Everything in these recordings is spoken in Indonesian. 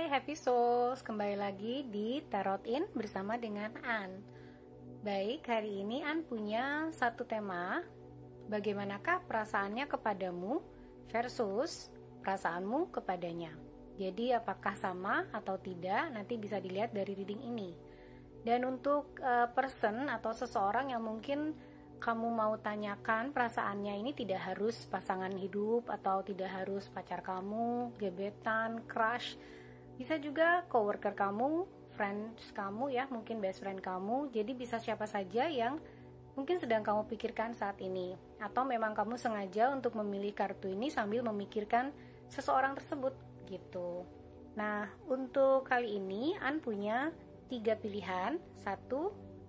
Hai Happy Souls, kembali lagi di Tarot In bersama dengan An. Baik, hari ini An punya satu tema. Bagaimanakah perasaannya kepadamu versus perasaanmu kepadanya. Jadi apakah sama atau tidak, nanti bisa dilihat dari reading ini. Dan untuk person atau seseorang yang mungkin kamu mau tanyakan perasaannya, ini tidak harus pasangan hidup atau tidak harus pacar kamu, gebetan, crush. Bisa juga coworker kamu, friends kamu ya, mungkin best friend kamu. Jadi bisa siapa saja yang mungkin sedang kamu pikirkan saat ini. Atau memang kamu sengaja untuk memilih kartu ini sambil memikirkan seseorang tersebut gitu. Nah, untuk kali ini An punya 3 pilihan, 1,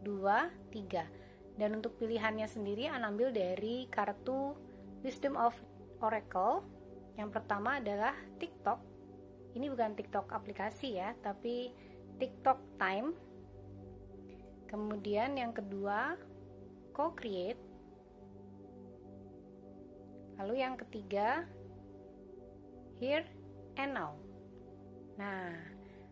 2, 3. Dan untuk pilihannya sendiri An ambil dari kartu Wisdom of Oracle. Yang pertama adalah TikTok. Ini bukan TikTok aplikasi ya, tapi TikTok Time. Kemudian yang kedua, Co-Create. Lalu yang ketiga, Here and Now. Nah,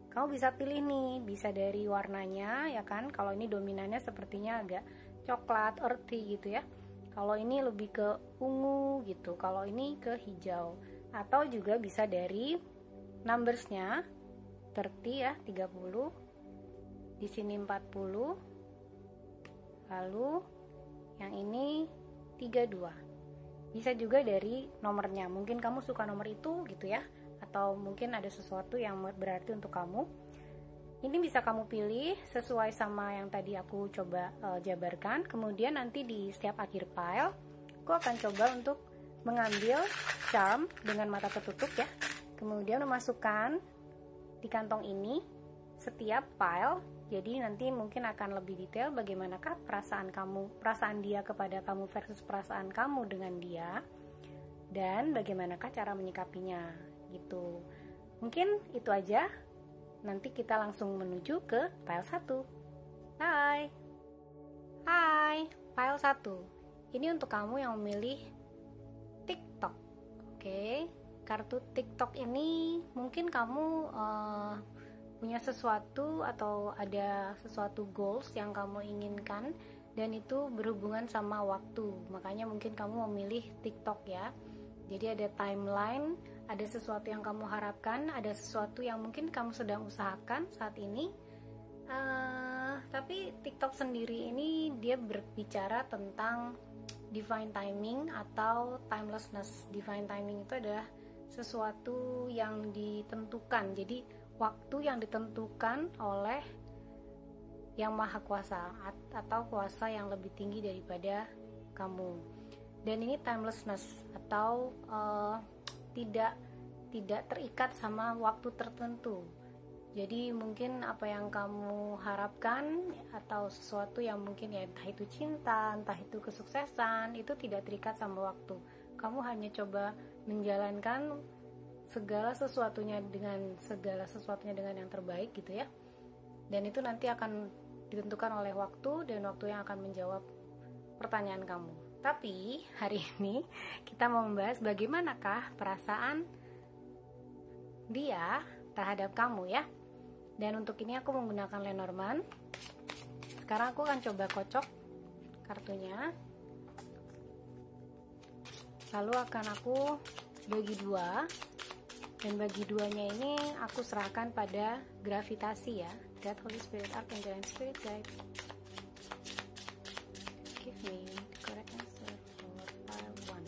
kamu bisa pilih nih, bisa dari warnanya ya kan. Kalau ini dominannya sepertinya agak coklat, earthy gitu ya. Kalau ini lebih ke ungu gitu, kalau ini ke hijau. Atau juga bisa dari numbersnya 30 ya, 30. Di sini 40. Lalu yang ini 32. Bisa juga dari nomornya. Mungkin kamu suka nomor itu gitu ya, atau mungkin ada sesuatu yang berarti untuk kamu. Ini bisa kamu pilih sesuai sama yang tadi aku coba jabarkan. Kemudian nanti di setiap akhir pile, aku akan coba untuk mengambil charm dengan mata tertutup ya. Kemudian memasukkan di kantong ini setiap pile. Jadi nanti mungkin akan lebih detail bagaimanakah perasaan kamu, perasaan dia kepada kamu versus perasaan kamu dengan dia, dan bagaimanakah cara menyikapinya gitu. Mungkin itu aja. Nanti kita langsung menuju ke pile 1. Hai. Hai, pile 1. Ini untuk kamu yang memilih TikTok. Oke. Kartu TikTok ini mungkin kamu punya sesuatu atau ada sesuatu goals yang kamu inginkan dan itu berhubungan sama waktu. Makanya mungkin kamu memilih TikTok ya. Jadi ada timeline, ada sesuatu yang kamu harapkan, ada sesuatu yang mungkin kamu sedang usahakan saat ini. Tapi TikTok sendiri ini dia berbicara tentang divine timing atau timelessness. Divine timing itu adalah sesuatu yang ditentukan, jadi waktu yang ditentukan oleh yang maha kuasa atau kuasa yang lebih tinggi daripada kamu. Dan ini timelessness atau tidak terikat sama waktu tertentu. Jadi mungkin apa yang kamu harapkan atau sesuatu yang mungkin ya entah itu cinta, entah itu kesuksesan, itu tidak terikat sama waktu. Kamu hanya coba menjalankan segala sesuatunya dengan yang terbaik gitu ya. Dan itu nanti akan ditentukan oleh waktu dan waktu yang akan menjawab pertanyaan kamu. Tapi hari ini kita mau membahas bagaimanakah perasaan dia terhadap kamu ya. Dan untuk ini aku menggunakan Lenormand. Sekarang aku akan coba kocok kartunya. Lalu akan aku bagi dua, dan bagi duanya ini aku serahkan pada gravitasi ya. God, Holy Spirit, Archangel, and Spirit Guide, give me the correct answer for pile 1.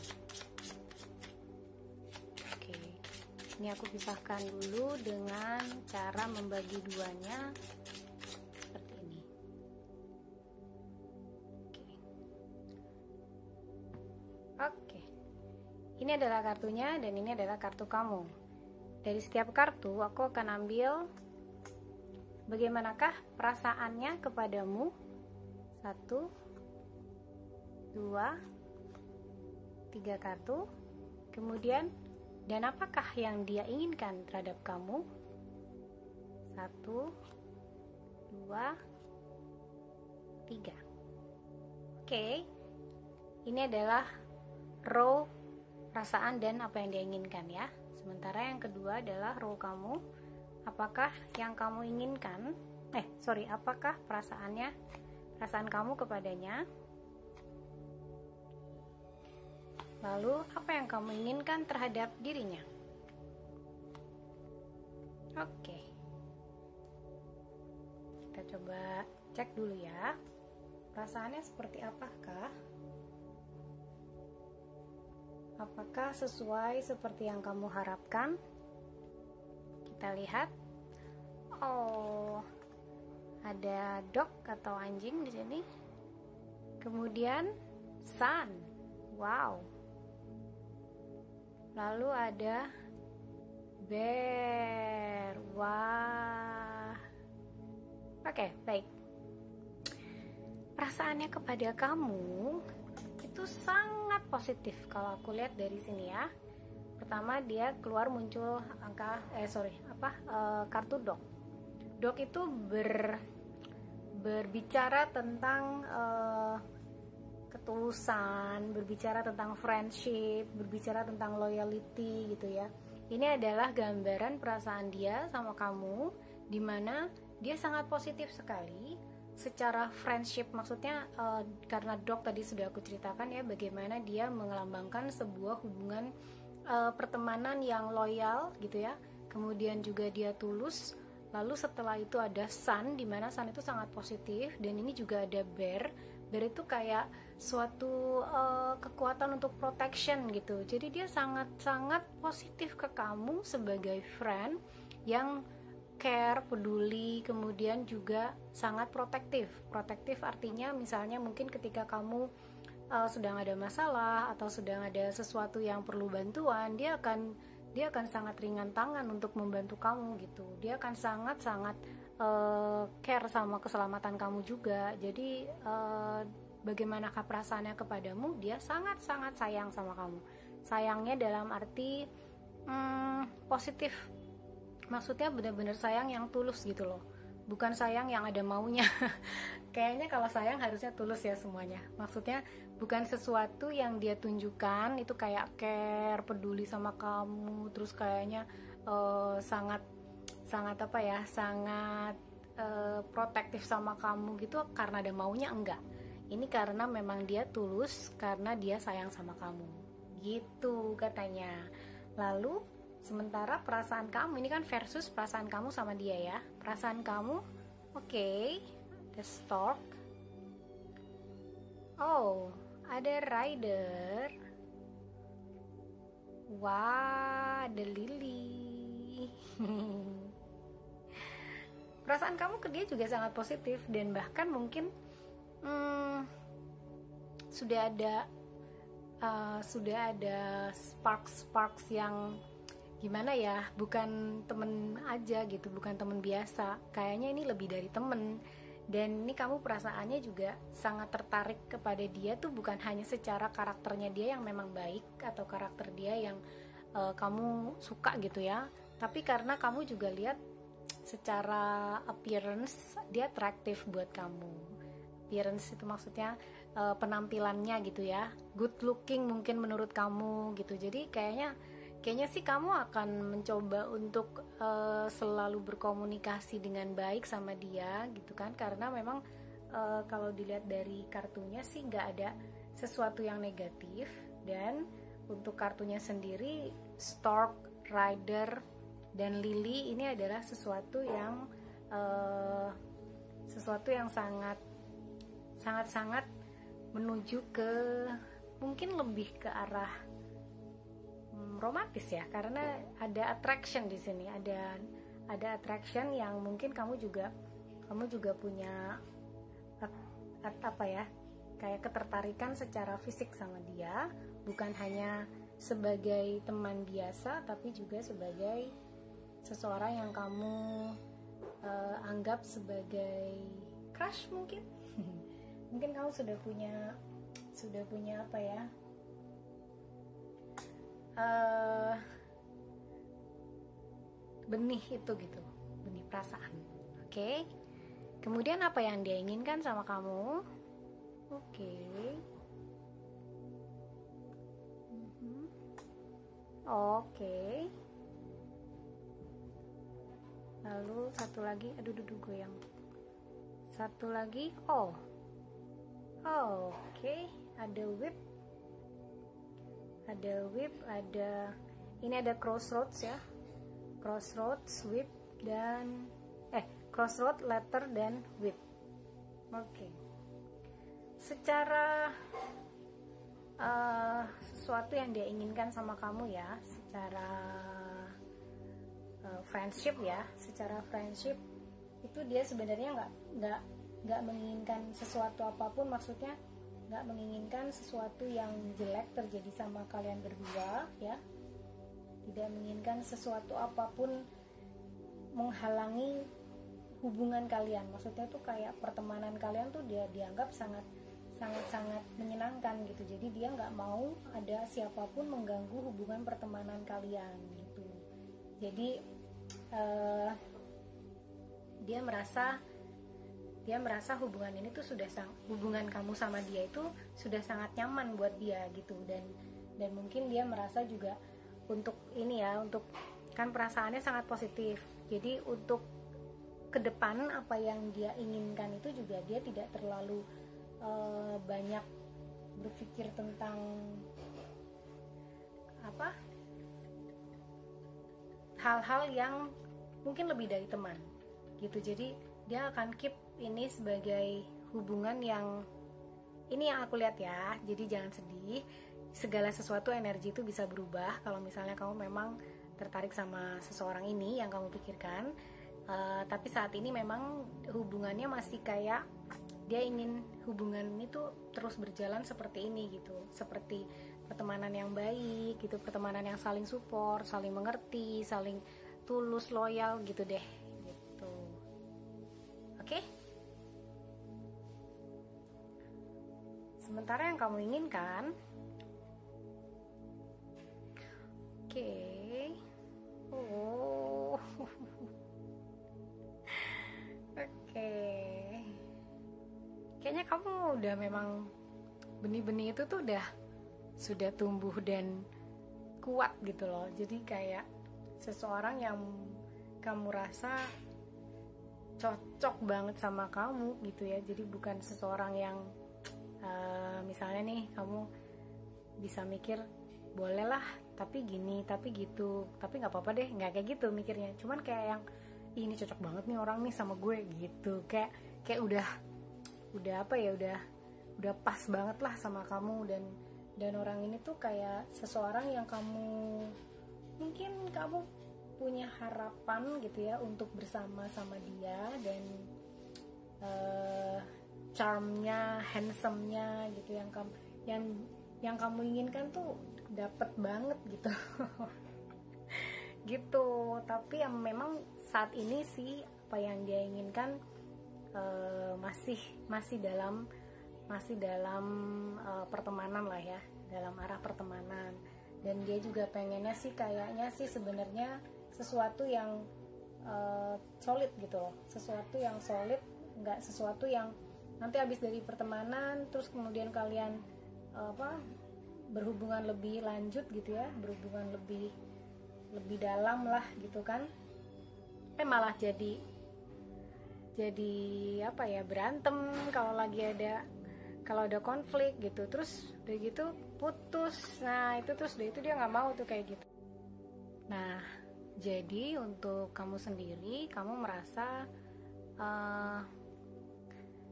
Oke, ini aku pisahkan dulu dengan cara membagi duanya seperti ini. Oke. Ini adalah kartunya dan ini adalah kartu kamu. Dari setiap kartu aku akan ambil bagaimanakah perasaannya kepadamu. 1, 2, 3 kartu. Kemudian dan apakah yang dia inginkan terhadap kamu. 1, 2, 3. Oke. Ini adalah row perasaan dan apa yang dia inginkan ya. Sementara yang kedua adalah row kamu, Apakah yang kamu inginkan, apakah perasaan kamu kepadanya? Lalu apa yang kamu inginkan terhadap dirinya? Oke. Kita coba cek dulu ya. Perasaannya seperti apakah? Apakah sesuai seperti yang kamu harapkan? Kita lihat. Oh, ada dog atau anjing di sini. Kemudian sun. Wow. Lalu ada bear. Wah. Oke, baik. Perasaannya kepada kamu itu sangat positif kalau aku lihat dari sini ya. Pertama dia keluar muncul kartu dog. Dog itu berbicara tentang ketulusan, berbicara tentang friendship, berbicara tentang loyalty gitu ya. Ini adalah gambaran perasaan dia sama kamu, dimana dia sangat positif sekali secara friendship. Maksudnya karena dog tadi sudah aku ceritakan ya, bagaimana dia melambangkan sebuah hubungan pertemanan yang loyal gitu ya. Kemudian juga dia tulus. Lalu setelah itu ada sun, dimana sun itu sangat positif. Dan ini juga ada bear. Bear itu kayak suatu kekuatan untuk protection gitu. Jadi dia sangat-sangat positif ke kamu sebagai friend yang care, peduli, kemudian juga sangat protektif. Protektif artinya misalnya mungkin ketika kamu sedang ada masalah atau sedang ada sesuatu yang perlu bantuan, dia akan sangat ringan tangan untuk membantu kamu gitu. Dia akan sangat-sangat care sama keselamatan kamu juga. Jadi bagaimanakah perasaannya kepadamu? Dia sangat-sangat sayang sama kamu. Sayangnya dalam arti positif. Maksudnya benar-benar sayang yang tulus gitu loh. Bukan sayang yang ada maunya. Kayaknya kalau sayang harusnya tulus ya semuanya. Maksudnya bukan sesuatu yang dia tunjukkan itu kayak care, peduli sama kamu, terus kayaknya sangat protektif sama kamu gitu karena ada maunya, enggak. Ini karena memang dia tulus, karena dia sayang sama kamu. Gitu katanya. Lalu sementara perasaan kamu ini kan versus perasaan kamu sama dia ya. Perasaan kamu, oke, the stork. Oh, ada rider. Wah, ada lily. Perasaan kamu ke dia juga sangat positif dan bahkan mungkin sudah ada sparks yang gimana ya, bukan temen aja gitu, bukan temen biasa, kayaknya ini lebih dari temen. Dan ini kamu perasaannya juga sangat tertarik kepada dia tuh bukan hanya secara karakternya dia yang memang baik atau karakter dia yang kamu suka gitu ya, tapi karena kamu juga lihat secara appearance dia atraktif buat kamu. Appearance itu maksudnya penampilannya gitu ya, good looking mungkin menurut kamu gitu. Jadi kayaknya sih kamu akan mencoba untuk selalu berkomunikasi dengan baik sama dia gitu kan, karena memang kalau dilihat dari kartunya sih nggak ada sesuatu yang negatif. Dan untuk kartunya sendiri, stork, rider, dan lily ini adalah sesuatu yang sangat menuju ke mungkin lebih ke arah romantis ya, karena ada attraction di sini, ada attraction yang mungkin kamu juga punya kayak ketertarikan secara fisik sama dia, bukan hanya sebagai teman biasa tapi juga sebagai seseorang yang kamu anggap sebagai crush mungkin. Mungkin kamu sudah punya benih itu gitu, benih perasaan. Oke. Kemudian apa yang dia inginkan sama kamu? Oke. Oke. Lalu satu lagi, aduh goyang. Satu lagi O. Oke, ada whip, ada ini ada crossroads ya, crossroads, whip dan crossroad, letter dan whip. Oke. Secara sesuatu yang dia inginkan sama kamu ya, secara friendship ya, secara friendship itu dia sebenarnya nggak menginginkan sesuatu apapun, maksudnya nggak menginginkan sesuatu yang jelek terjadi sama kalian berdua ya, tidak menginginkan sesuatu apapun menghalangi hubungan kalian. Maksudnya tuh kayak pertemanan kalian tuh dia dianggap sangat menyenangkan gitu, jadi dia nggak mau ada siapapun mengganggu hubungan pertemanan kalian gitu. Jadi dia merasa hubungan ini tuh hubungan kamu sama dia itu sudah sangat nyaman buat dia gitu, dan mungkin dia merasa juga untuk ini ya, untuk kan perasaannya sangat positif. Jadi untuk ke depan apa yang dia inginkan itu juga dia tidak terlalu banyak berpikir tentang hal-hal yang mungkin lebih dari teman gitu. Jadi dia akan keep ini sebagai hubungan yang ini yang aku lihat ya. Jadi jangan sedih, segala sesuatu energi itu bisa berubah. Kalau misalnya kamu memang tertarik sama seseorang ini yang kamu pikirkan, tapi saat ini memang hubungannya masih kayak dia ingin hubungan ini tuh terus berjalan seperti ini gitu, seperti pertemanan yang baik gitu, pertemanan yang saling support, saling mengerti, saling tulus, loyal gitu deh gitu. Oke? Sementara yang kamu inginkan, oke. Oke. Kayaknya kamu udah memang benih-benih itu tuh sudah tumbuh dan kuat gitu loh. Jadi kayak seseorang yang kamu rasa cocok banget sama kamu gitu ya. Jadi bukan seseorang yang misalnya nih kamu bisa mikir bolehlah tapi gini tapi gitu, tapi nggak apa-apa deh, nggak kayak gitu mikirnya. Cuman kayak yang ini cocok banget nih orang nih sama gue gitu, kayak udah apa ya, udah pas banget lah sama kamu, dan orang ini tuh kayak seseorang yang mungkin kamu punya harapan gitu ya untuk bersama sama dia, dan charmnya, handsome-nya gitu yang kamu inginkan tuh dapet banget gitu. Gitu. Tapi yang memang saat ini sih apa yang dia inginkan masih dalam pertemanan lah ya, dalam arah pertemanan. Dan dia juga pengennya sih kayaknya sih sebenarnya sesuatu yang solid gitu loh, sesuatu yang solid, nggak sesuatu yang nanti habis dari pertemanan terus kemudian kalian berhubungan lebih lanjut gitu ya, berhubungan lebih dalam lah gitu kan, malah jadi apa ya, berantem kalau ada konflik gitu, terus udah gitu putus. Nah itu terus udah itu dia nggak mau tuh kayak gitu. Nah jadi untuk kamu sendiri, kamu merasa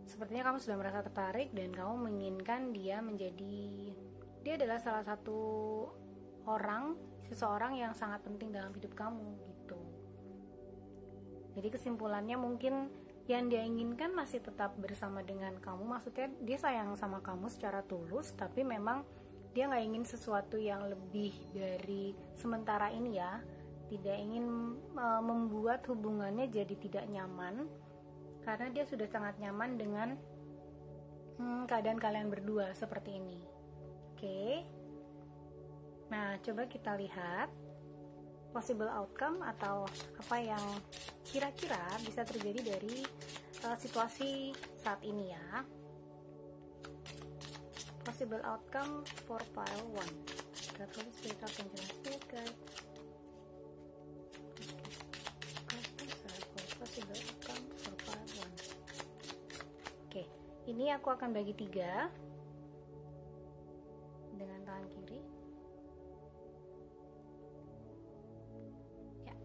sepertinya kamu sudah merasa tertarik dan kamu menginginkan dia adalah salah satu seseorang yang sangat penting dalam hidup kamu gitu. Jadi kesimpulannya mungkin yang dia inginkan masih tetap bersama dengan kamu, maksudnya dia sayang sama kamu secara tulus, tapi memang dia nggak ingin sesuatu yang lebih dari sementara ini ya, tidak ingin membuat hubungannya jadi tidak nyaman, karena dia sudah sangat nyaman dengan keadaan kalian berdua seperti ini. Oke. Nah, coba kita lihat possible outcome atau apa yang kira-kira bisa terjadi dari situasi saat ini ya. Possible outcome for pile 1. God, Holy Spirit, help and guide us, guys. ini aku akan bagi 3 dengan tangan kiri. Ya.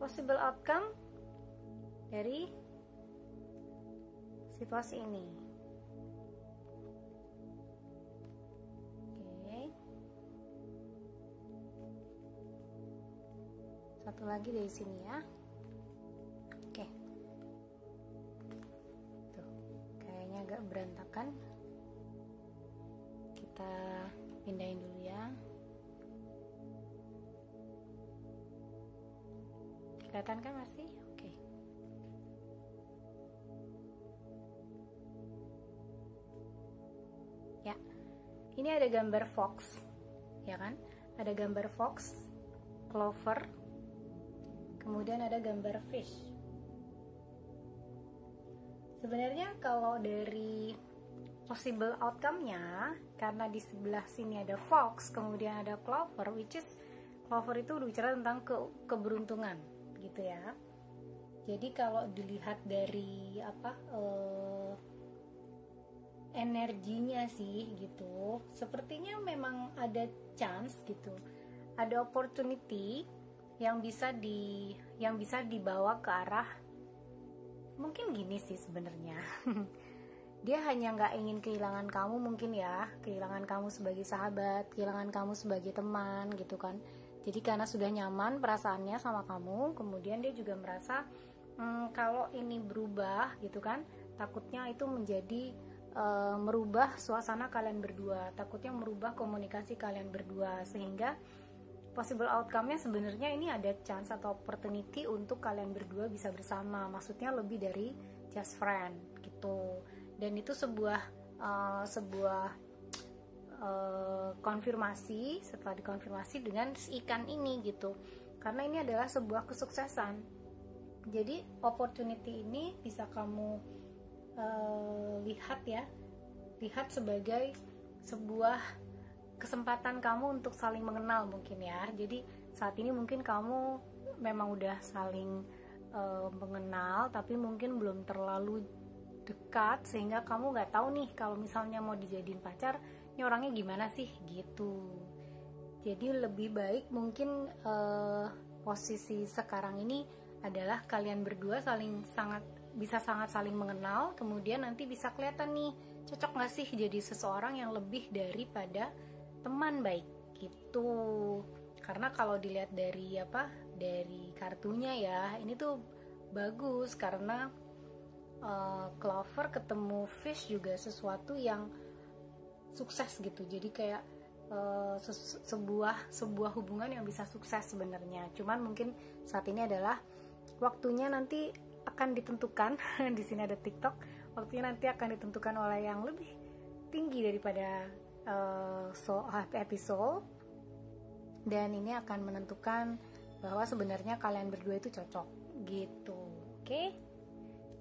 Possible outcome dari situasi ini. Oke. Satu lagi dari sini ya. Oke. Tuh, kayaknya agak berantakan. Kita pindahin dulu ya. Kelihatan kan masih? Oke. Ya, ini ada gambar fox, ya kan? Ada gambar fox, clover, kemudian ada gambar fish. Sebenarnya kalau dari possible outcome-nya, karena di sebelah sini ada fox, kemudian ada clover, which is clover itu bicara tentang keberuntungan, gitu ya. Jadi kalau dilihat dari energinya sih gitu, sepertinya memang ada chance gitu, ada opportunity yang bisa dibawa ke arah, mungkin gini sih sebenarnya. Dia hanya nggak ingin kehilangan kamu mungkin ya, kehilangan kamu sebagai sahabat, kehilangan kamu sebagai teman gitu kan. Jadi karena sudah nyaman perasaannya sama kamu, kemudian dia juga merasa kalau ini berubah gitu kan, takutnya itu menjadi merubah suasana kalian berdua, takutnya merubah komunikasi kalian berdua, sehingga possible outcome-nya sebenarnya ini ada chance atau opportunity untuk kalian berdua bisa bersama, maksudnya lebih dari just friend gitu. Dan itu sebuah konfirmasi, setelah dikonfirmasi dengan si ikan ini gitu, karena ini adalah sebuah kesuksesan. Jadi opportunity ini bisa kamu lihat sebagai sebuah kesempatan kamu untuk saling mengenal mungkin ya. Jadi saat ini mungkin kamu memang udah saling mengenal, tapi mungkin belum terlalu dekat, sehingga kamu nggak tahu nih kalau misalnya mau dijadiin pacar, ini orangnya gimana sih gitu. Jadi lebih baik mungkin posisi sekarang ini adalah kalian berdua bisa sangat saling mengenal, kemudian nanti bisa kelihatan nih cocok nggak sih jadi seseorang yang lebih daripada teman baik gitu. Karena kalau dilihat dari kartunya ya, ini tuh bagus karena clover ketemu fish juga sesuatu yang sukses gitu. Jadi kayak sebuah hubungan yang bisa sukses sebenarnya. Cuman mungkin saat ini adalah waktunya nanti akan ditentukan. Di sini ada TikTok, waktunya nanti akan ditentukan oleh yang lebih tinggi daripada episode, dan ini akan menentukan bahwa sebenarnya kalian berdua itu cocok gitu. Oke?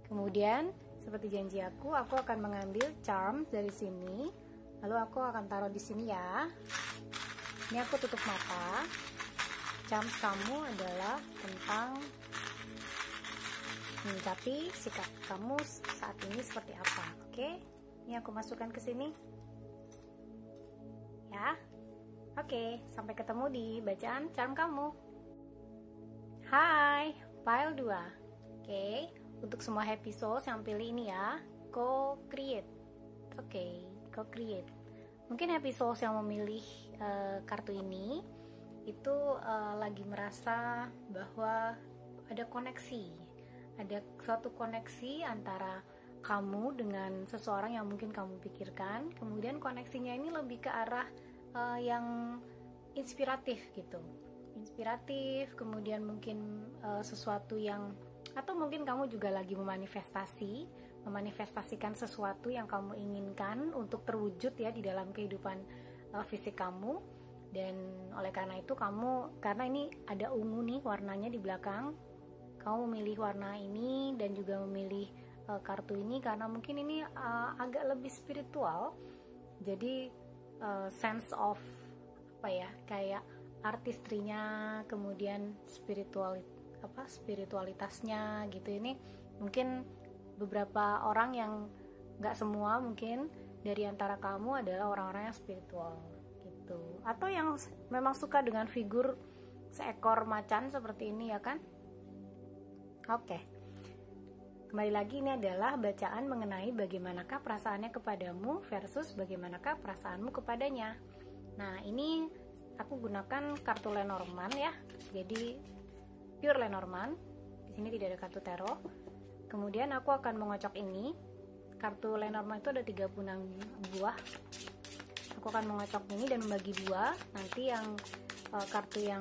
Kemudian seperti janji aku akan mengambil charm dari sini, lalu aku akan taruh di sini ya. Ini aku tutup mata. Charm kamu adalah tentang menyikapi sikap kamu saat ini seperti apa. Oke, ini aku masukkan ke sini ya. Oke, sampai ketemu di bacaan charm kamu. Hai, pile 2. Oke, untuk semua episode yang pilih ini ya, co-create. Oke, co-create. Mungkin episode yang memilih kartu ini itu lagi merasa bahwa ada koneksi, ada suatu koneksi antara kamu dengan seseorang yang mungkin kamu pikirkan, kemudian koneksinya ini lebih ke arah yang inspiratif gitu, kemudian mungkin sesuatu yang, atau mungkin kamu juga lagi memanifestasikan sesuatu yang kamu inginkan untuk terwujud ya di dalam kehidupan fisik kamu. Dan oleh karena itu karena ini ada ungu nih warnanya di belakang, kamu memilih warna ini dan juga memilih kartu ini karena mungkin ini agak lebih spiritual. Jadi sense of kayak artistrinya, kemudian spiritualitasnya gitu. Ini mungkin beberapa orang yang nggak semua mungkin dari antara kamu adalah orang-orang yang spiritual gitu, atau yang memang suka dengan figur seekor macan seperti ini ya kan. Oke, kembali lagi, ini adalah bacaan mengenai bagaimanakah perasaannya kepadamu versus bagaimanakah perasaanmu kepadanya. Nah, ini aku gunakan kartu Lenormand ya, jadi pure Lenormand. Di sini tidak ada kartu tarot. Kemudian aku akan mengocok ini. Kartu Lenormand itu ada 36 buah. Aku akan mengocok ini dan membagi dua. Nanti yang kartu yang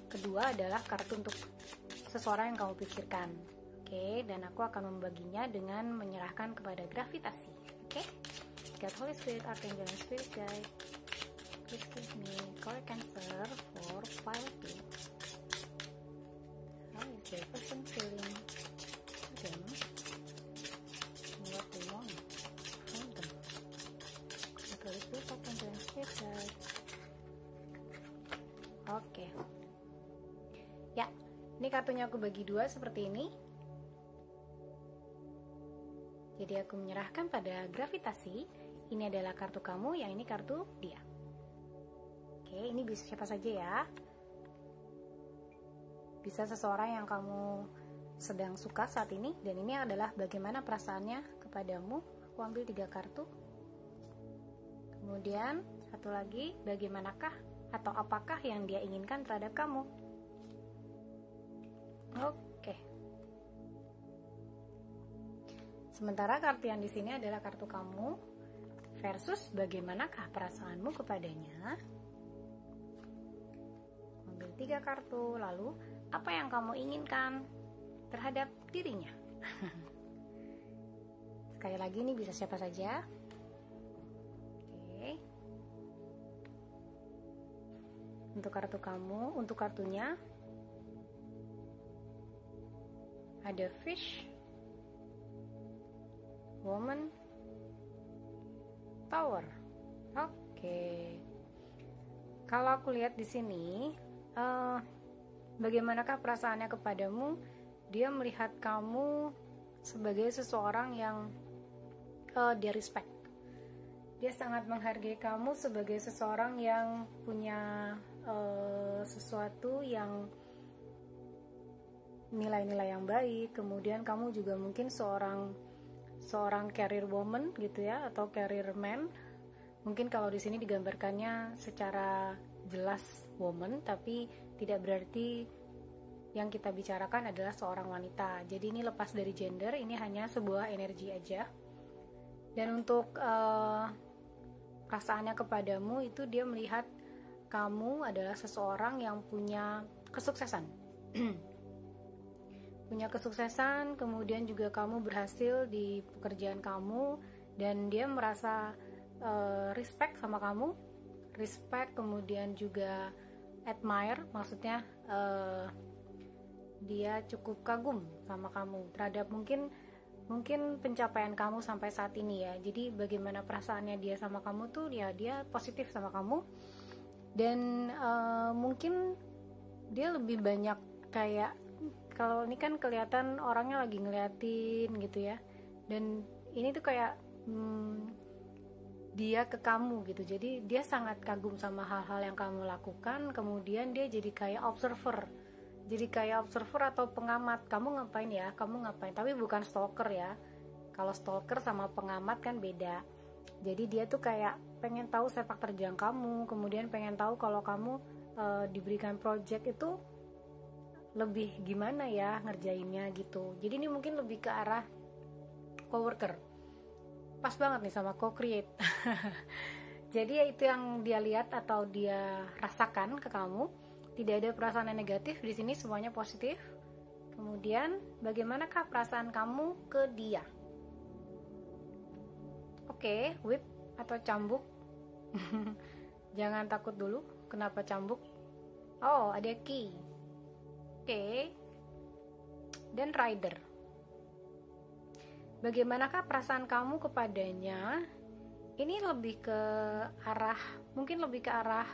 kedua adalah kartu untuk seseorang yang kamu pikirkan. Oke, dan aku akan membaginya dengan menyerahkan kepada gravitasi. Oke, God, Holy Spirit, Archangel, and Spirit Guide, please give me correct answer for file 2. How is the person feeling? Okay. What they want from them. Holy Spirit, Archangel, and Spirit Guide. Oke. Ya, ini kartunya aku bagi dua seperti ini. Jadi aku menyerahkan pada gravitasi. Ini adalah kartu kamu, yang ini kartu dia. Oke, ini bisa siapa saja ya. Bisa seseorang yang kamu sedang suka saat ini. Dan ini adalah bagaimana perasaannya kepadamu. Aku ambil 3 kartu. Kemudian satu lagi, bagaimanakah atau apakah yang dia inginkan terhadap kamu. Oke. Sementara kartu yang di sini adalah kartu kamu versus bagaimanakah perasaanmu kepadanya. Ambil 3 kartu, lalu apa yang kamu inginkan terhadap dirinya. Sekali lagi, ini bisa siapa saja. Oke. Untuk kartu kamu, untuk kartunya ada fish, woman, tower. Oke. Kalau aku lihat di sini, bagaimanakah perasaannya kepadamu? Dia melihat kamu sebagai seseorang yang dia respect. Dia sangat menghargai kamu sebagai seseorang yang punya sesuatu yang nilai-nilai yang baik. Kemudian kamu juga mungkin seorang career woman gitu ya, atau career man. Mungkin kalau di sini digambarkannya secara jelas woman, tapi tidak berarti yang kita bicarakan adalah seorang wanita. Jadi ini lepas dari gender, ini hanya sebuah energi aja. Dan untuk perasaannya kepadamu itu, dia melihat kamu adalah seseorang yang punya kesuksesan. Punya kesuksesan, kemudian juga kamu berhasil di pekerjaan kamu, dan dia merasa respect sama kamu, respect, kemudian juga admire, maksudnya dia cukup kagum sama kamu terhadap mungkin pencapaian kamu sampai saat ini ya. Jadi bagaimana perasaannya dia sama kamu tuh, ya dia positif sama kamu, dan mungkin dia lebih banyak kayak, kalau ini kan kelihatan orangnya lagi ngeliatin gitu ya, dan ini tuh kayak dia ke kamu gitu. Jadi dia sangat kagum sama hal-hal yang kamu lakukan, kemudian dia jadi kayak observer, atau pengamat. Kamu ngapain ya, kamu ngapain, tapi bukan stalker ya. Kalau stalker sama pengamat kan beda. Jadi dia tuh kayak pengen tahu sepak terjang kamu, kemudian pengen tahu kalau kamu diberikan project itu lebih gimana ya ngerjainnya gitu. Jadi ini mungkin lebih ke arah coworker. Pas banget nih sama co-create. Jadi ya itu yang dia lihat atau dia rasakan ke kamu. Tidak ada perasaan yang negatif di sini, semuanya positif. Kemudian bagaimanakah perasaan kamu ke dia? Oke, whip atau cambuk. Jangan takut dulu. Kenapa cambuk? Oh, ada key. Oke. Dan rider. Bagaimanakah perasaan kamu kepadanya? Ini lebih ke arah, mungkin lebih ke arah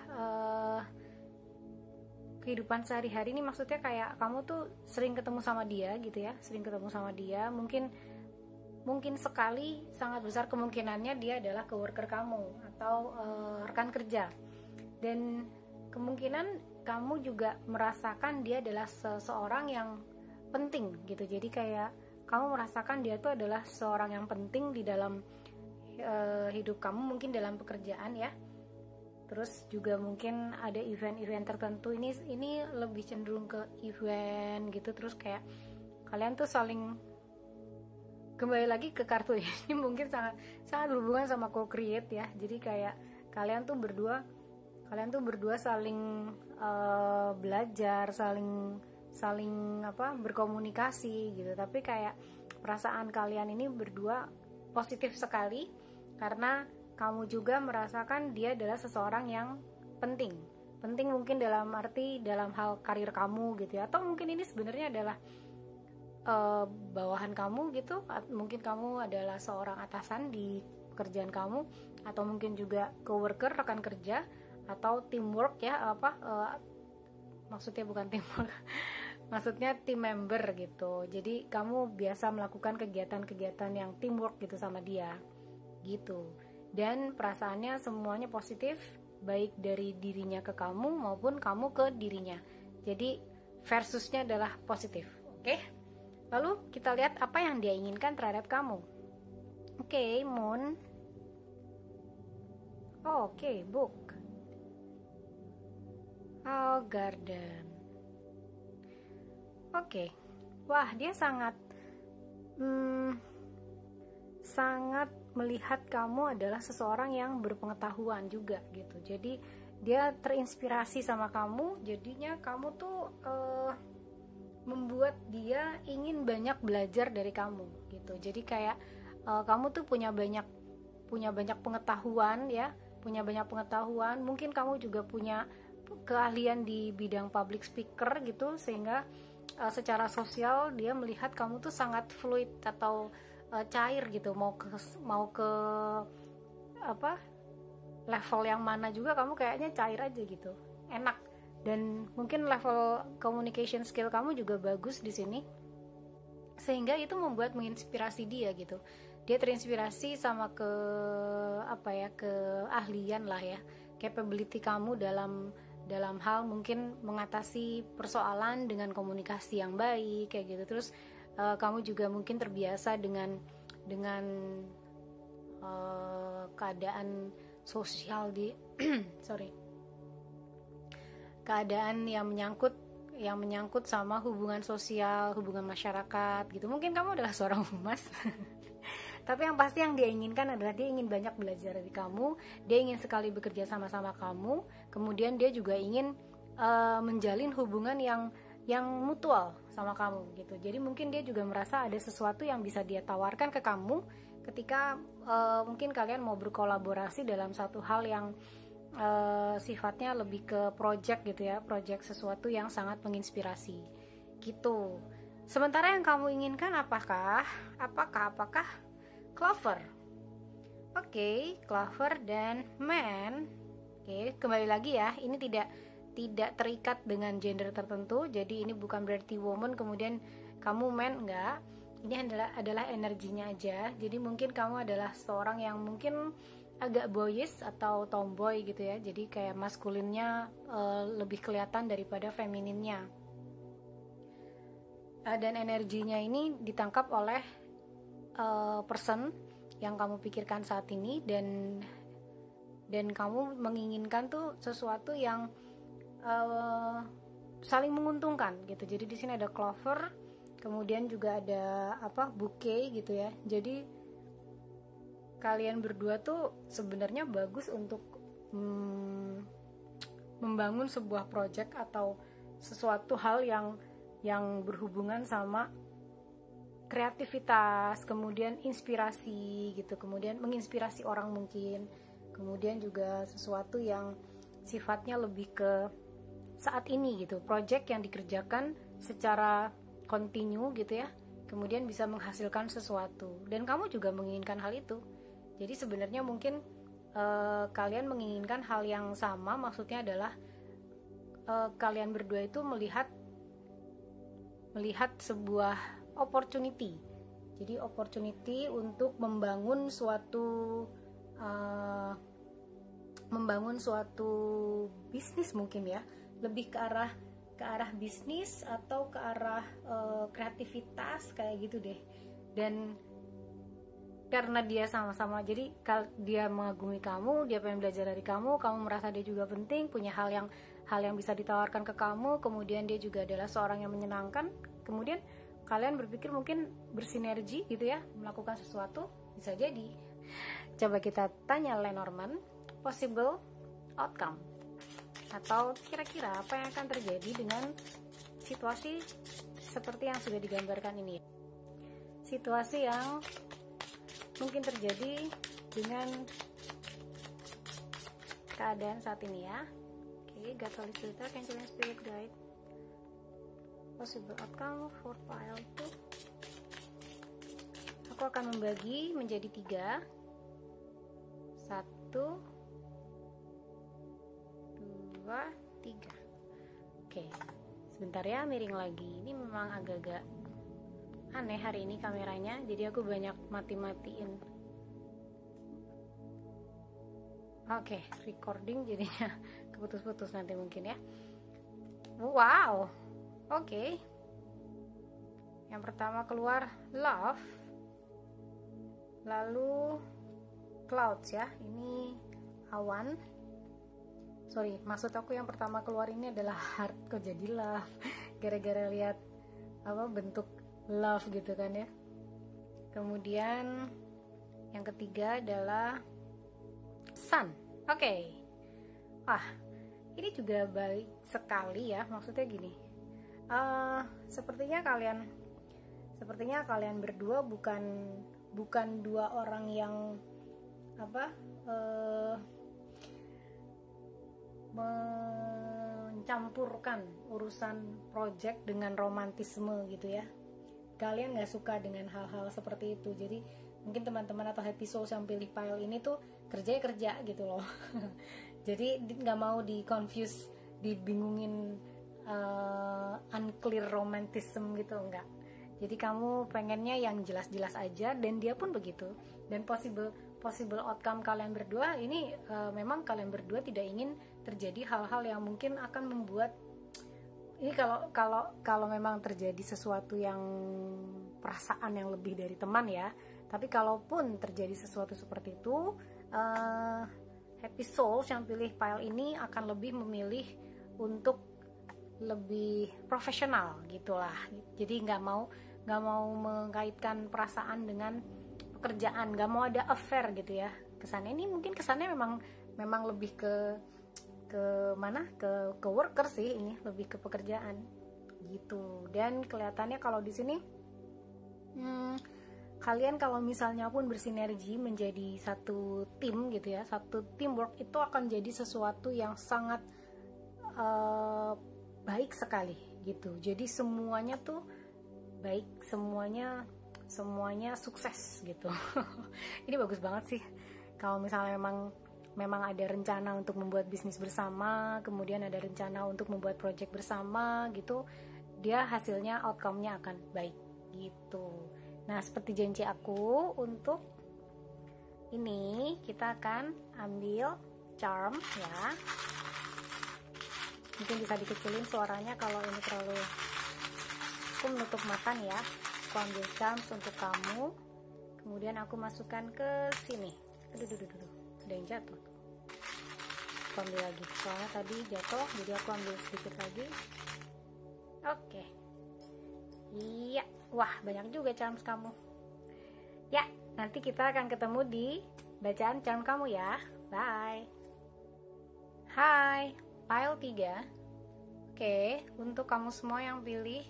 kehidupan sehari-hari. Ini maksudnya kayak kamu tuh sering ketemu sama dia gitu ya, sering ketemu sama dia. Mungkin mungkin sekali sangat besar kemungkinannya dia adalah coworker kamu atau rekan kerja, dan kemungkinan kamu juga merasakan dia adalah seseorang yang penting gitu. Jadi kayak kamu merasakan dia tuh adalah seorang yang penting di dalam hidup kamu, mungkin dalam pekerjaan ya. Terus juga mungkin ada event-event tertentu, ini lebih cenderung ke event gitu. Terus kayak kalian tuh saling, kembali lagi ke kartu ini mungkin sangat berhubungan sama co-create ya. Jadi kayak kalian tuh berdua saling belajar, saling berkomunikasi gitu. Tapi kayak perasaan kalian ini berdua positif sekali karena kamu juga merasakan dia adalah seseorang yang penting mungkin dalam arti dalam hal karir kamu gitu ya, atau mungkin ini sebenarnya adalah bawahan kamu gitu. Mungkin kamu adalah seorang atasan di pekerjaan kamu, atau mungkin juga coworker, rekan kerja, atau teamwork ya, maksudnya bukan teamwork maksudnya team member gitu. Jadi kamu biasa melakukan kegiatan-kegiatan yang teamwork gitu sama dia gitu, dan perasaannya semuanya positif, baik dari dirinya ke kamu maupun kamu ke dirinya. Jadi versusnya adalah positif. Oke, lalu kita lihat apa yang dia inginkan terhadap kamu. Oke, Moon. Oke, Book. Oh, Garden. Oke, wah dia sangat melihat kamu adalah seseorang yang berpengetahuan juga gitu. Jadi dia terinspirasi sama kamu, jadinya kamu tuh membuat dia ingin banyak belajar dari kamu gitu. Jadi kayak kamu tuh punya banyak pengetahuan ya, mungkin kamu juga punya keahlian di bidang public speaker gitu, sehingga secara sosial dia melihat kamu tuh sangat fluid atau cair gitu, mau ke level yang mana juga kamu kayaknya cair aja gitu, enak. Dan mungkin level communication skill kamu juga bagus di sini, sehingga itu membuat menginspirasi dia gitu. Dia terinspirasi sama keahlian lah ya, capability kamu dalam hal mungkin mengatasi persoalan dengan komunikasi yang baik kayak gitu. Terus kamu juga mungkin terbiasa dengan keadaan sosial di keadaan yang menyangkut sama hubungan sosial, hubungan masyarakat gitu. Mungkin kamu adalah seorang humas tapi yang pasti yang dia inginkan adalah dia ingin banyak belajar dari kamu, dia ingin sekali bekerja sama-sama kamu, kemudian dia juga ingin menjalin hubungan yang mutual sama kamu gitu. Jadi mungkin dia juga merasa ada sesuatu yang bisa dia tawarkan ke kamu ketika mungkin kalian mau berkolaborasi dalam satu hal yang sifatnya lebih ke project gitu ya, project sesuatu yang sangat menginspirasi gitu. Sementara yang kamu inginkan apakah Clover. Oke, Clover dan Man. Oke, kembali lagi ya, ini tidak terikat dengan gender tertentu. Jadi ini bukan berarti woman kemudian kamu man, enggak. Ini adalah energinya aja. Jadi mungkin kamu adalah seorang yang mungkin agak boyish atau tomboy gitu ya. Jadi kayak maskulinnya lebih kelihatan daripada femininnya. Dan energinya ini ditangkap oleh person yang kamu pikirkan saat ini, dan kamu menginginkan tuh sesuatu yang saling menguntungkan gitu. Jadi di sini ada clover, kemudian juga ada bouquet gitu ya. Jadi kalian berdua tuh sebenarnya bagus untuk membangun sebuah project atau sesuatu hal yang berhubungan sama kreativitas, kemudian inspirasi gitu, kemudian menginspirasi orang mungkin, kemudian juga sesuatu yang sifatnya lebih ke saat ini gitu, project yang dikerjakan secara kontinu gitu ya, kemudian bisa menghasilkan sesuatu, dan kamu juga menginginkan hal itu. Jadi sebenarnya mungkin kalian menginginkan hal yang sama, maksudnya adalah kalian berdua itu melihat sebuah opportunity. Jadi opportunity untuk membangun suatu bisnis mungkin ya, lebih ke arah bisnis atau ke arah kreativitas kayak gitu deh. Dan karena dia sama-sama, jadi dia mengagumi kamu, dia pengen belajar dari kamu merasa dia juga penting, punya hal yang bisa ditawarkan ke kamu, kemudian dia juga adalah seorang yang menyenangkan, kemudian kalian berpikir mungkin bersinergi gitu ya, melakukan sesuatu, bisa jadi. Coba kita tanya Lenormand, possible outcome, atau kira-kira apa yang akan terjadi dengan situasi seperti yang sudah digambarkan ini. Situasi yang mungkin terjadi dengan keadaan saat ini ya. Oke, God Holy Spirit, Angel and Spirit Guide. Possible outcome for pile 2. Aku akan membagi menjadi 3. 1, 2, 3. Oke, sebentar ya, miring lagi. Ini memang agak-agak aneh hari ini kameranya, jadi aku banyak mati-matiin. Oke, recording jadinya keputus-putus nanti mungkin ya. Wow, oke. Yang pertama keluar love, lalu clouds ya, ini awan. Sorry, maksud aku yang pertama keluar ini adalah heart, kok jadi love gara-gara lihat bentuk love gitu kan ya. Kemudian yang ketiga adalah sun. Oke. Wah, ini juga baik sekali ya, maksudnya gini, sepertinya kalian berdua bukan dua orang yang mencampurkan urusan project dengan romantisme gitu ya. Kalian nggak suka dengan hal-hal seperti itu. Jadi mungkin teman-teman atau happy souls yang pilih pile ini tuh kerja gitu loh. Jadi nggak mau di confuse, dibingungin, unclear romantism gitu, enggak. Jadi kamu pengennya yang jelas-jelas aja, dan dia pun begitu. Dan possible outcome kalian berdua ini, memang kalian berdua tidak ingin terjadi hal-hal yang mungkin akan membuat ini, kalau memang terjadi sesuatu yang perasaan yang lebih dari teman ya. Tapi kalaupun terjadi sesuatu seperti itu, happy souls yang pilih pile ini akan lebih memilih untuk lebih profesional gitulah. Jadi nggak mau mengaitkan perasaan dengan pekerjaan, nggak mau ada affair gitu ya. Kesannya ini mungkin memang lebih ke worker sih, ini lebih ke pekerjaan gitu. Dan kelihatannya kalau di sini kalian kalau misalnya pun bersinergi menjadi satu tim gitu ya, satu teamwork, itu akan jadi sesuatu yang sangat baik sekali gitu. Jadi semuanya tuh baik, semuanya sukses gitu. Ini bagus banget sih kalau misalnya memang ada rencana untuk membuat bisnis bersama, kemudian ada rencana untuk membuat project bersama gitu, dia hasilnya, outcome-nya akan baik gitu. Nah, seperti janji aku, untuk ini kita akan ambil charm ya. Mungkin bisa dikecilin suaranya kalau ini terlalu. Aku menutup mata nih ya. Aku ambil charm untuk kamu, kemudian aku masukkan ke sini. Aduh, ada yang jatuh. Aku ambil lagi, soalnya tadi jatuh, jadi aku ambil sedikit lagi. Oke. Iya, wah banyak juga charms kamu. Ya, nanti kita akan ketemu di bacaan charm kamu ya. Bye. Hai, pile 3. Oke, untuk kamu semua yang pilih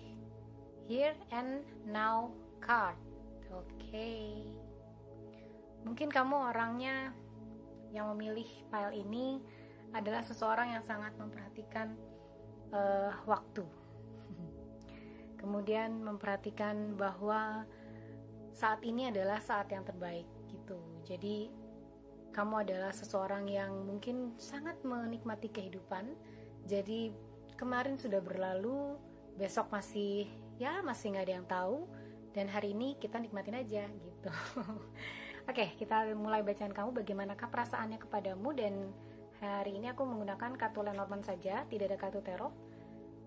Here and Now card. Oke. Mungkin kamu orangnya yang memilih pile ini adalah seseorang yang sangat memperhatikan waktu. Kemudian memperhatikan bahwa saat ini adalah saat yang terbaik gitu. Jadi kamu adalah seseorang yang mungkin sangat menikmati kehidupan. Jadi kemarin sudah berlalu, besok masih nggak ada yang tahu, dan hari ini kita nikmatin aja gitu. Oke, kita mulai bacaan kamu. Bagaimanakah perasaannya kepadamu? Dan hari ini aku menggunakan kartu Lenormand saja, tidak ada kartu tarot.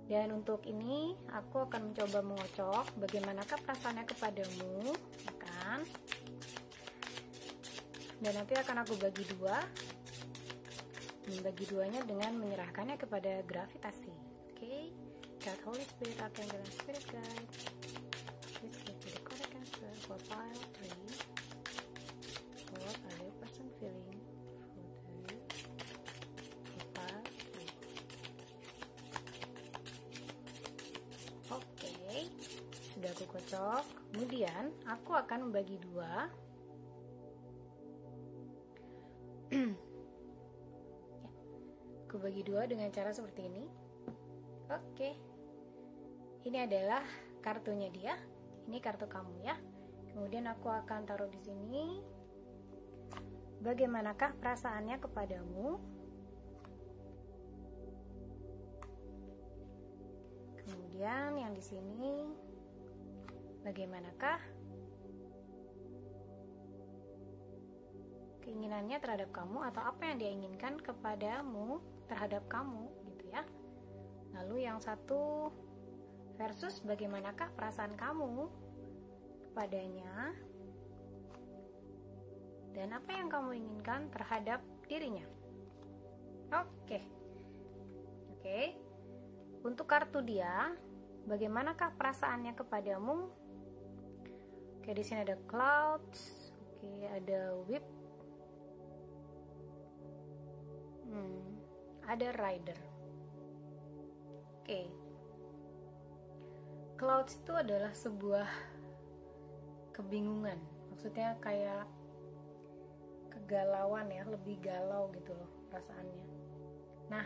Dan untuk ini aku akan mencoba mengocok bagaimanakah perasaannya kepadamu, ya kan? Dan nanti akan aku bagi dua. Membagi duanya dengan menyerahkannya kepada gravitasi. Oke, God, Holy Spirit, Archangel, and Spirit Guide. Please give me the correct answer for pile 3. What are your person feeling for pile 3? Oke, sudah aku kocok. Kemudian aku akan membagi dua. Aku bagi dua dengan cara seperti ini. Oke, ini adalah kartunya dia. Ini kartu kamu ya. Kemudian aku akan taruh di sini. Bagaimanakah perasaannya kepadamu? Kemudian yang di sini, bagaimanakah keinginannya terhadap kamu, atau apa yang dia inginkan kepadamu terhadap kamu gitu ya. Lalu yang satu versus bagaimanakah perasaan kamu kepadanya dan apa yang kamu inginkan terhadap dirinya. Oke. Untuk kartu dia, bagaimanakah perasaannya kepadamu? Oke, di sini ada clouds. Oke, ada whip. Ada rider. Oke. Clouds itu adalah sebuah kebingungan. Maksudnya kayak kegalauan ya, lebih galau gitu loh perasaannya. Nah,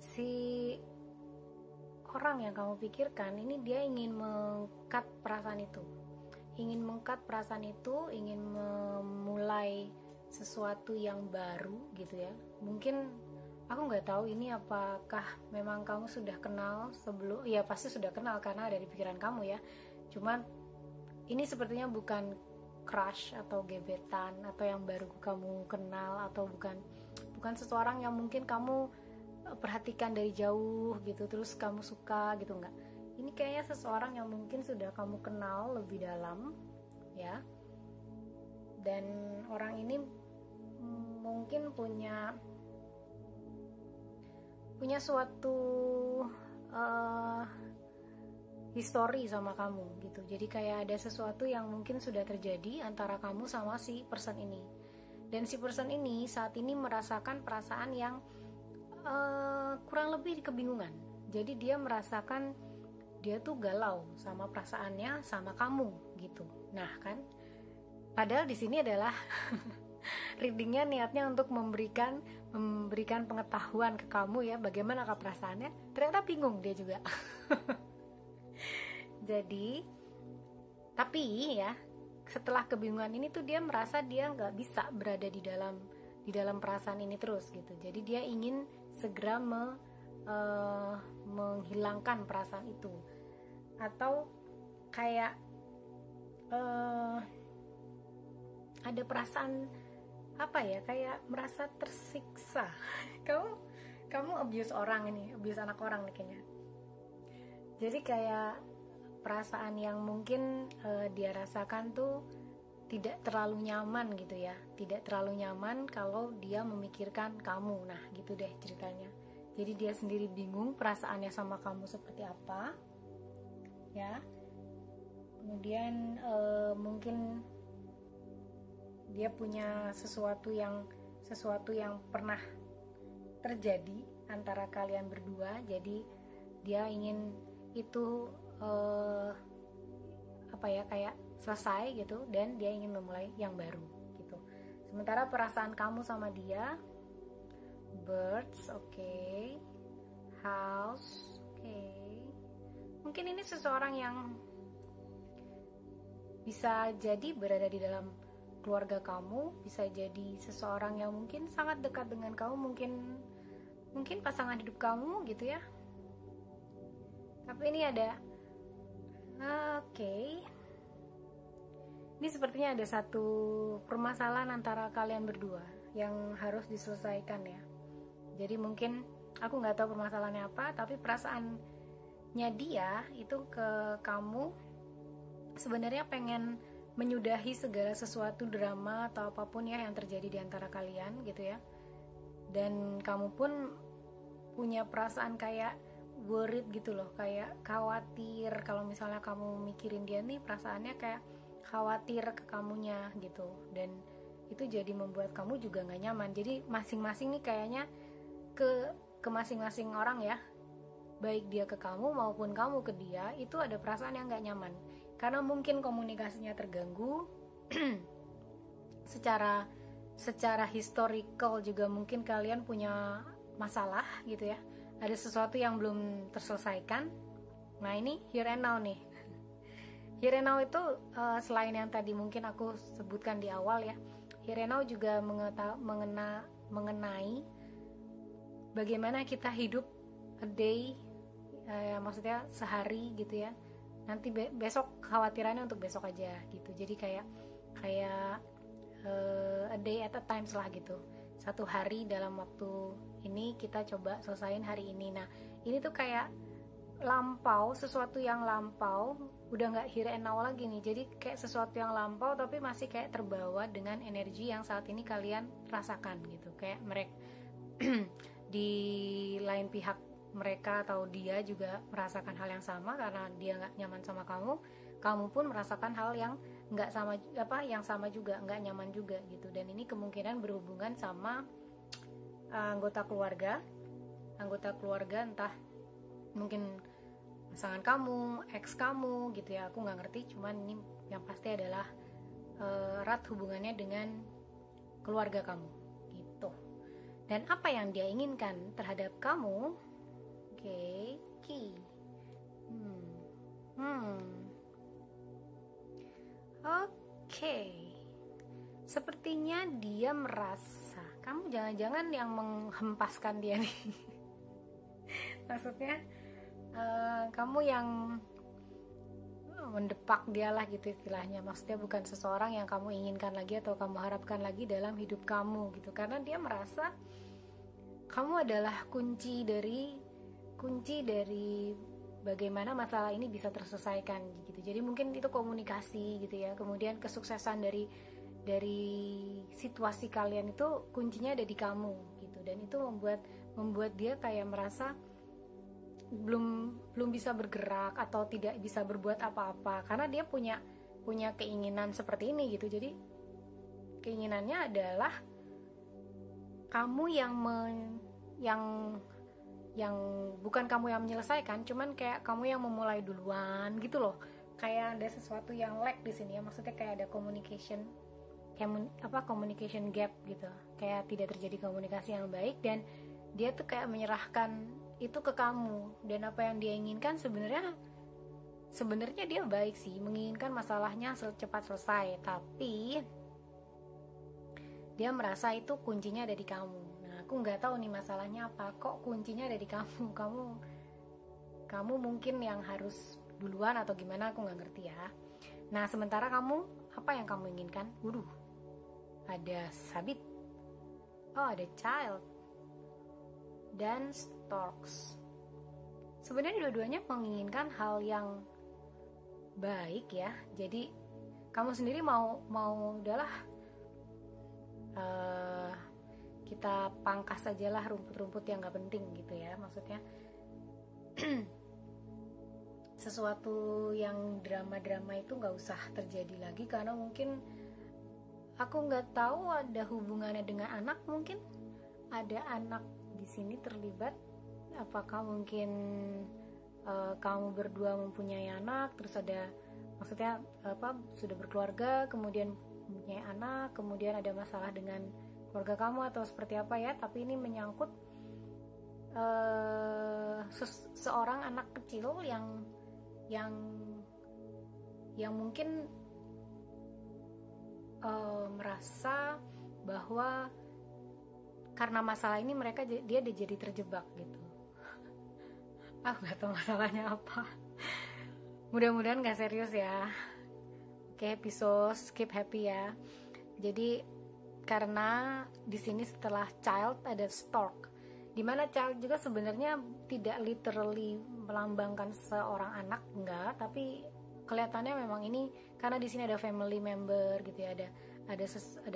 si orang yang kamu pikirkan ini dia ingin meng-cut perasaan itu. Ingin meng-cut perasaan itu, ingin memulai sesuatu yang baru gitu ya. Mungkin aku nggak tahu ini apakah memang kamu sudah kenal sebelum, ya pasti sudah kenal karena ada di pikiran kamu ya. Cuman ini sepertinya bukan crush atau gebetan atau yang baru kamu kenal, atau bukan seseorang yang mungkin kamu perhatikan dari jauh gitu terus kamu suka gitu, enggak. Ini kayaknya seseorang yang mungkin sudah kamu kenal lebih dalam ya. Dan orang ini mungkin punya suatu history sama kamu gitu. Jadi kayak ada sesuatu yang mungkin sudah terjadi antara kamu sama si person ini. Dan si person ini saat ini merasakan perasaan yang kurang lebih kebingungan. Jadi dia merasakan dia tuh galau sama perasaannya sama kamu gitu. Nah kan, padahal di sini adalah readingnya niatnya untuk memberikan pengetahuan ke kamu ya, bagaimana perasaannya. Ternyata bingung dia juga. Jadi, tapi ya setelah kebingungan ini tuh dia merasa dia nggak bisa berada di dalam perasaan ini terus gitu. Jadi dia ingin segera menghilangkan perasaan itu, atau kayak ada perasaan apa ya, kayak merasa tersiksa. kamu abuse orang ini, abuse anak orang nih kayaknya. Jadi kayak perasaan yang mungkin dia rasakan tuh tidak terlalu nyaman gitu ya, tidak terlalu nyaman kalau dia memikirkan kamu. Nah gitu deh ceritanya. Jadi dia sendiri bingung perasaannya sama kamu seperti apa ya. Kemudian mungkin dia punya sesuatu yang pernah terjadi antara kalian berdua. Jadi dia ingin itu kayak selesai gitu, dan dia ingin memulai yang baru gitu. Sementara perasaan kamu sama dia, birds, oke, house, oke. Mungkin ini seseorang yang bisa jadi berada di dalam keluarga kamu, bisa jadi seseorang yang mungkin sangat dekat dengan kamu, mungkin pasangan hidup kamu gitu ya. Tapi ini ada oke. ini sepertinya ada satu permasalahan antara kalian berdua yang harus diselesaikan ya. Jadi mungkin aku nggak tahu permasalahannya apa, tapi perasaannya dia itu ke kamu sebenarnya pengen menyudahi segala sesuatu drama atau apapun ya yang terjadi di antara kalian gitu ya. Dan kamu pun punya perasaan kayak worried gitu loh, kayak khawatir kalau misalnya kamu mikirin dia nih, perasaannya kayak khawatir ke kamunya gitu. Dan itu jadi membuat kamu juga nggak nyaman. Jadi masing-masing nih kayaknya ke masing-masing orang ya, baik dia ke kamu maupun kamu ke dia, itu ada perasaan yang nggak nyaman karena mungkin komunikasinya terganggu. secara historical juga mungkin kalian punya masalah gitu ya, ada sesuatu yang belum terselesaikan. Nah ini here and now nih. Here and now itu selain yang tadi mungkin aku sebutkan di awal ya, here and now juga mengenai bagaimana kita hidup a day, maksudnya sehari gitu ya. Nanti besok khawatirannya untuk besok aja gitu. Jadi kayak a day at a time lah gitu. Satu hari dalam waktu ini kita coba selesain hari ini. Nah ini tuh kayak lampau, sesuatu yang lampau, udah nggak here and now lagi nih. Jadi kayak sesuatu yang lampau tapi masih kayak terbawa dengan energi yang saat ini kalian rasakan gitu. Kayak mereka di lain pihak, mereka atau dia juga merasakan hal yang sama karena dia nggak nyaman sama kamu pun merasakan hal yang nggak sama, yang sama juga, nggak nyaman juga gitu. Dan ini kemungkinan berhubungan sama anggota keluarga entah mungkin pasangan kamu, ex kamu gitu ya, aku nggak ngerti. Cuman ini yang pasti adalah erat hubungannya dengan keluarga kamu gitu. Dan apa yang dia inginkan terhadap kamu, key. Sepertinya dia merasa kamu jangan-jangan yang menghempaskan dia nih. Maksudnya kamu yang mendepak dia lah gitu istilahnya. Maksudnya bukan seseorang yang kamu inginkan lagi atau kamu harapkan lagi dalam hidup kamu gitu. Karena dia merasa kamu adalah kunci dari bagaimana masalah ini bisa terselesaikan gitu. Jadi mungkin itu komunikasi gitu ya. Kemudian kesuksesan dari situasi kalian itu kuncinya ada di kamu gitu. Dan itu membuat dia kayak merasa belum bisa bergerak atau tidak bisa berbuat apa-apa karena dia punya keinginan seperti ini gitu. Jadi keinginannya adalah kamu yang bukan kamu yang menyelesaikan, cuman kayak kamu yang memulai duluan gitu loh. Kayak ada sesuatu yang lag di sini ya, maksudnya kayak ada communication gap gitu. Kayak tidak terjadi komunikasi yang baik dan dia tuh kayak menyerahkan itu ke kamu. Dan apa yang dia inginkan sebenarnya dia baik sih, menginginkan masalahnya secepat selesai, tapi dia merasa itu kuncinya ada di kamu. Aku nggak tahu nih masalahnya apa, kok kuncinya ada di kamu. Kamu mungkin yang harus duluan atau gimana, aku nggak ngerti ya. Nah sementara kamu, apa yang kamu inginkan? Ada sabit, ada child, dan storks. Sebenarnya dua-duanya menginginkan hal yang baik ya. Jadi kamu sendiri mau udahlah, kita pangkas aja lah rumput-rumput yang gak penting gitu ya. Maksudnya sesuatu yang drama-drama itu gak usah terjadi lagi karena mungkin aku gak tahu ada hubungannya dengan anak. Mungkin ada anak di sini terlibat. Apakah mungkin kamu berdua mempunyai anak, terus ada, maksudnya sudah berkeluarga kemudian mempunyai anak, kemudian ada masalah dengan keluarga kamu atau seperti apa ya. Tapi ini menyangkut seorang anak kecil yang mungkin merasa bahwa karena masalah ini dia jadi terjebak gitu. Aku nggak tahu masalahnya apa. Mudah-mudahan nggak serius ya. kayak episode keep happy ya. Jadi karena di sini setelah child ada stork, dimana child juga sebenarnya tidak literally melambangkan seorang anak, enggak, tapi kelihatannya memang ini karena di sini ada family member gitu ya, ada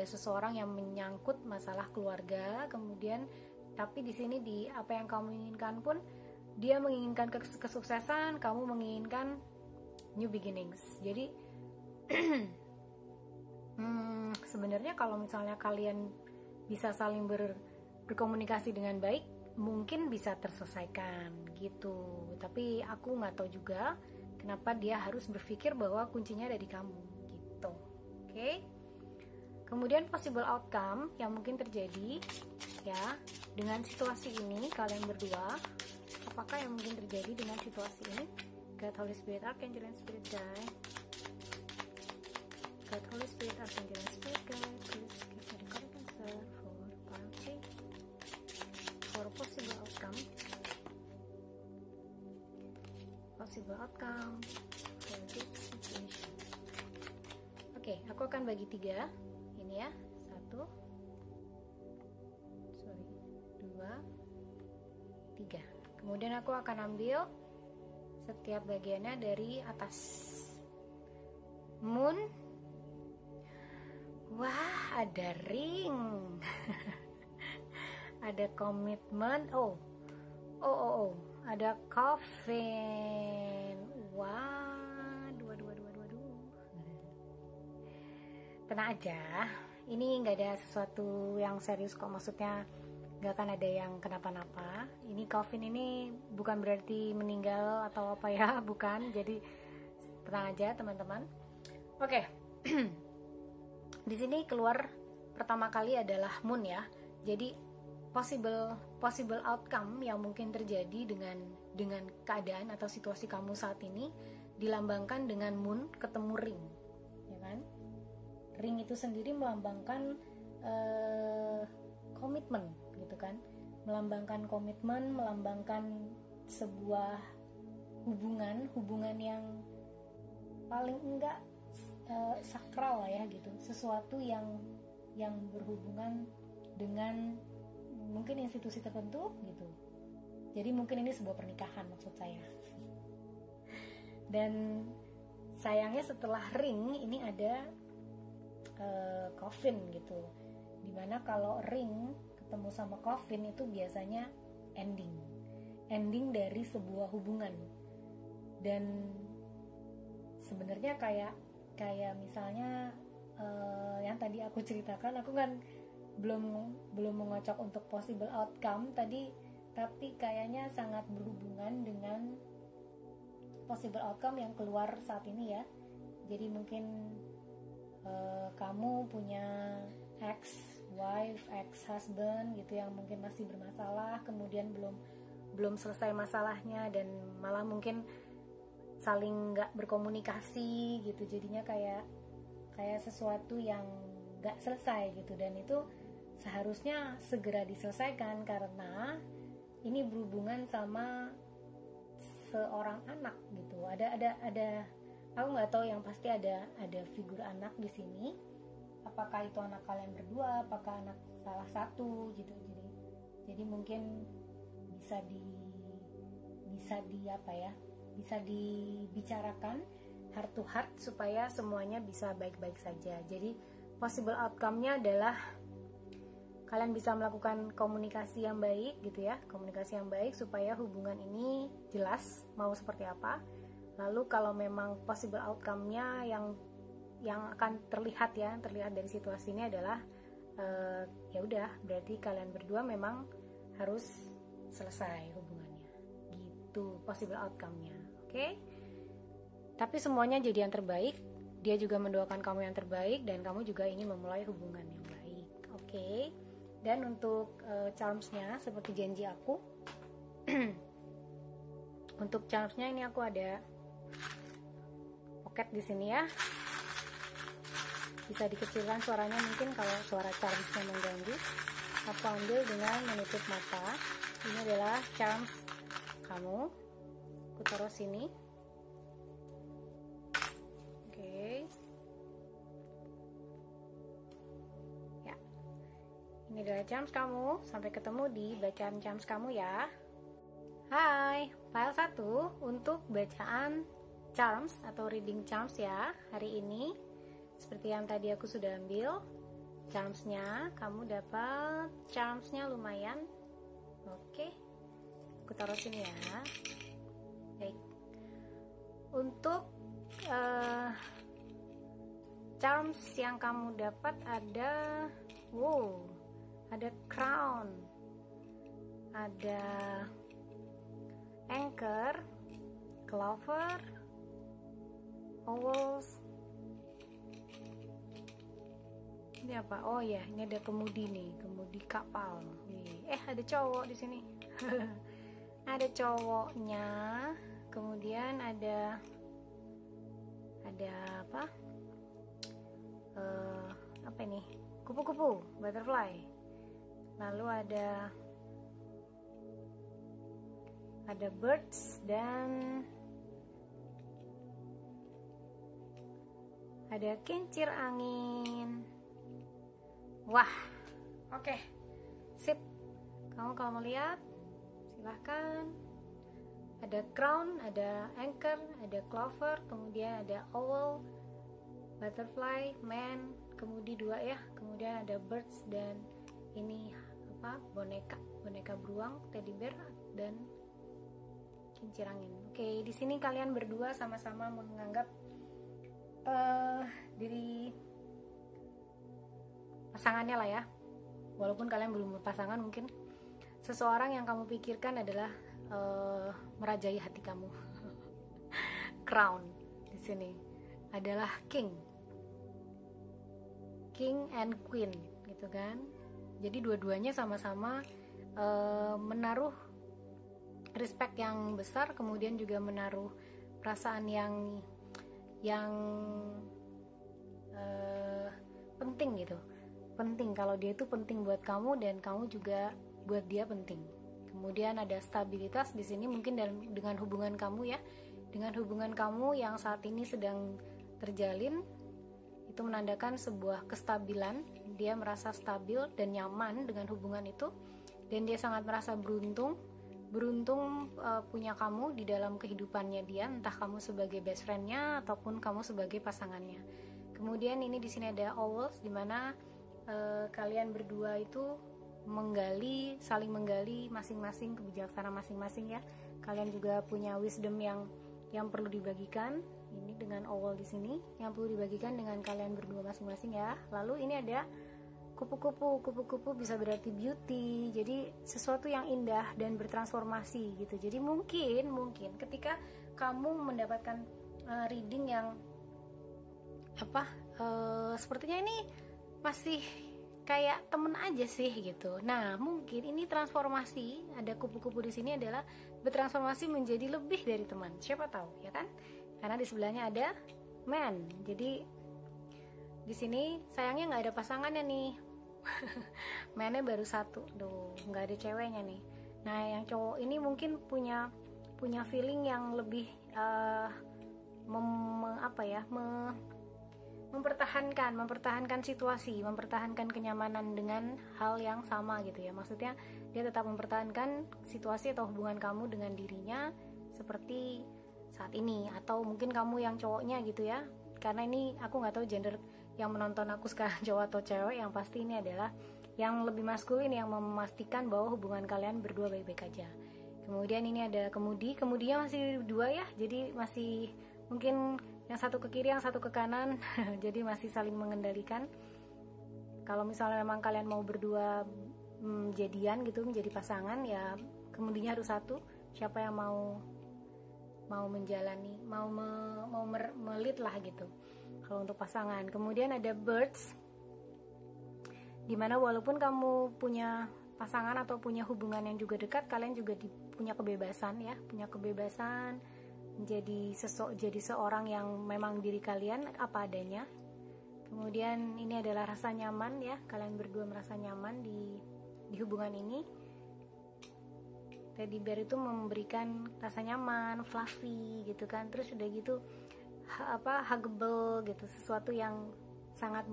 seseorang yang menyangkut masalah keluarga. Kemudian tapi di sini di apa yang kamu inginkan pun, dia menginginkan kesuksesan, kamu menginginkan new beginnings. Jadi sebenarnya kalau misalnya kalian bisa saling berkomunikasi dengan baik, mungkin bisa terselesaikan gitu. Tapi aku nggak tahu juga kenapa dia harus berpikir bahwa kuncinya ada di kamu gitu. Oke? Kemudian possible outcome yang mungkin terjadi ya dengan situasi ini, kalian berdua, apakah yang mungkin terjadi dengan situasi ini? God, Holy Spirit, Archangel, and Spirit Guide. God, Holy Spirit, Archangel, and Spirit Guide, please give me the correct answer for possible outcome. Possible outcome for this situation. Oke, aku akan bagi 3 ini ya, 2, 3. Kemudian aku akan ambil setiap bagiannya dari atas. Moon. Wah, ada ring. Ada komitmen. Ada coffin. Wah, dua. Tenang aja, ini nggak ada sesuatu yang serius kok, maksudnya nggak akan ada yang kenapa-napa. Ini coffin ini bukan berarti meninggal atau apa ya, bukan. Jadi tenang aja teman-teman. Oke. Di sini keluar pertama kali adalah moon ya. Jadi possible outcome yang mungkin terjadi dengan keadaan atau situasi kamu saat ini dilambangkan dengan moon ketemu ring, ya kan? Ring itu sendiri melambangkan komitmen gitu kan, melambangkan komitmen, melambangkan sebuah hubungan yang paling enggak sakral lah ya gitu, sesuatu yang berhubungan dengan mungkin institusi tertentu gitu. Jadi mungkin ini sebuah pernikahan maksud saya. Dan sayangnya setelah ring ini ada coffin gitu, dimana kalau ring ketemu sama coffin itu biasanya ending dari sebuah hubungan. Dan sebenarnya kayak misalnya yang tadi aku ceritakan, aku kan belum mengocok untuk possible outcome tadi, tapi kayaknya sangat berhubungan dengan possible outcome yang keluar saat ini ya. Jadi mungkin kamu punya ex-wife, ex-husband gitu yang mungkin masih bermasalah, kemudian belum selesai masalahnya, dan malah mungkin saling nggak berkomunikasi gitu, jadinya kayak sesuatu yang nggak selesai gitu. Dan itu seharusnya segera diselesaikan karena ini berhubungan sama seorang anak gitu. Ada aku nggak tahu yang pasti ada figur anak di sini. Apakah itu anak kalian berdua, apakah anak salah satu gitu. Jadi mungkin bisa dibicarakan heart to heart supaya semuanya bisa baik-baik saja. Jadi possible outcome-nya adalah kalian bisa melakukan komunikasi yang baik gitu ya, komunikasi yang baik supaya hubungan ini jelas mau seperti apa. Lalu kalau memang possible outcome-nya yang akan terlihat dari situasi ini adalah ya udah, berarti kalian berdua memang harus selesai hubungannya gitu, possible outcome-nya. Oke? Tapi semuanya jadi yang terbaik. Dia juga mendoakan kamu yang terbaik, dan kamu juga ingin memulai hubungan yang baik. Oke? Dan untuk charms-nya seperti janji aku, untuk charms-nya ini aku ada pocket di sini ya. Bisa dikecilkan suaranya mungkin kalau suara charms-nya mengganggu. Aku ambil dengan menutup mata. Ini adalah charms kamu. Aku taruh sini. Oke. adalah charms kamu. Sampai ketemu di bacaan charms kamu ya. Hai, file 1 untuk bacaan charms atau reading charms ya. Hari ini seperti yang tadi aku sudah ambil charmsnya, kamu dapat charmsnya lumayan. Oke, aku taruh sini ya. Baik, untuk charms yang kamu dapat ada ada crown, ada anchor, clover, owls. Ini apa? Oh ya, ini ada kemudi nih, kemudi kapal. Ada cowok di sini. Ada cowoknya. Kemudian ada apa? Apa ini? Kupu-kupu, butterfly. Lalu ada birds dan ada kincir angin. Wah, oke, sip. Kamu kalau mau lihat, silahkan. Ada crown, ada anchor, ada clover, kemudian ada owl, butterfly, man, kemudian 2 ya. Kemudian ada birds dan ini apa? Boneka beruang, teddy bear dan kincir angin. Oke, di sini kalian berdua sama-sama menganggap diri pasangannya lah ya. Walaupun kalian belum berpasangan, mungkin seseorang yang kamu pikirkan adalah merajai hati kamu. Crown di sini adalah king and queen gitu kan. Jadi dua-duanya sama-sama menaruh respect yang besar, kemudian juga menaruh perasaan yang penting gitu. Penting, kalau dia itu penting buat kamu dan kamu juga buat dia penting. Kemudian ada stabilitas di sini mungkin dengan hubungan kamu ya. Dengan hubungan kamu yang saat ini sedang terjalin, itu menandakan sebuah kestabilan. Dia merasa stabil dan nyaman dengan hubungan itu, dan dia sangat merasa beruntung punya kamu di dalam kehidupannya dia, entah kamu sebagai best friendnya ataupun kamu sebagai pasangannya. Kemudian ini di sini ada owls, dimana kalian berdua itu saling menggali masing-masing kebijaksanaan masing-masing ya. Kalian juga punya wisdom yang perlu dibagikan. Ini dengan owl di sini yang perlu dibagikan dengan kalian berdua masing-masing ya. Lalu ini ada kupu-kupu bisa berarti beauty, jadi sesuatu yang indah dan bertransformasi gitu. Jadi mungkin ketika kamu mendapatkan reading yang sepertinya ini masih kayak temen aja sih gitu. Nah, mungkin ini transformasi, ada kupu-kupu di sini adalah bertransformasi menjadi lebih dari teman. Siapa tahu, ya kan? Karena di sebelahnya ada man. Jadi di sini sayangnya nggak ada pasangannya nih. Man-nya baru 1, nggak ada ceweknya nih. Nah, yang cowok ini mungkin punya feeling yang lebih mempertahankan situasi, mempertahankan kenyamanan dengan hal yang sama gitu ya. Maksudnya dia tetap mempertahankan situasi atau hubungan kamu dengan dirinya seperti saat ini, atau mungkin kamu yang cowoknya gitu ya. Karena ini aku nggak tahu gender yang menonton aku sekarang cowok atau cewek, yang pasti ini adalah yang lebih maskulin, yang memastikan bahwa hubungan kalian berdua baik-baik aja. Kemudian ini ada kemudinya masih 2 ya, jadi masih mungkin yang satu ke kiri, yang satu ke kanan. Jadi masih saling mengendalikan. Kalau misalnya memang kalian mau berdua jadian gitu, menjadi pasangan ya, kemudiannya harus 1. Siapa yang mau menjalani, mau melit lah gitu kalau untuk pasangan. Kemudian ada birds, dimana walaupun kamu punya pasangan atau punya hubungan yang juga dekat, kalian juga punya kebebasan ya, punya kebebasan jadi seorang yang memang diri kalian apa adanya. Kemudian ini adalah rasa nyaman ya, kalian berdua merasa nyaman di hubungan ini. Teddy bear itu memberikan rasa nyaman, fluffy gitu kan, terus udah gitu huggable gitu, sesuatu yang sangat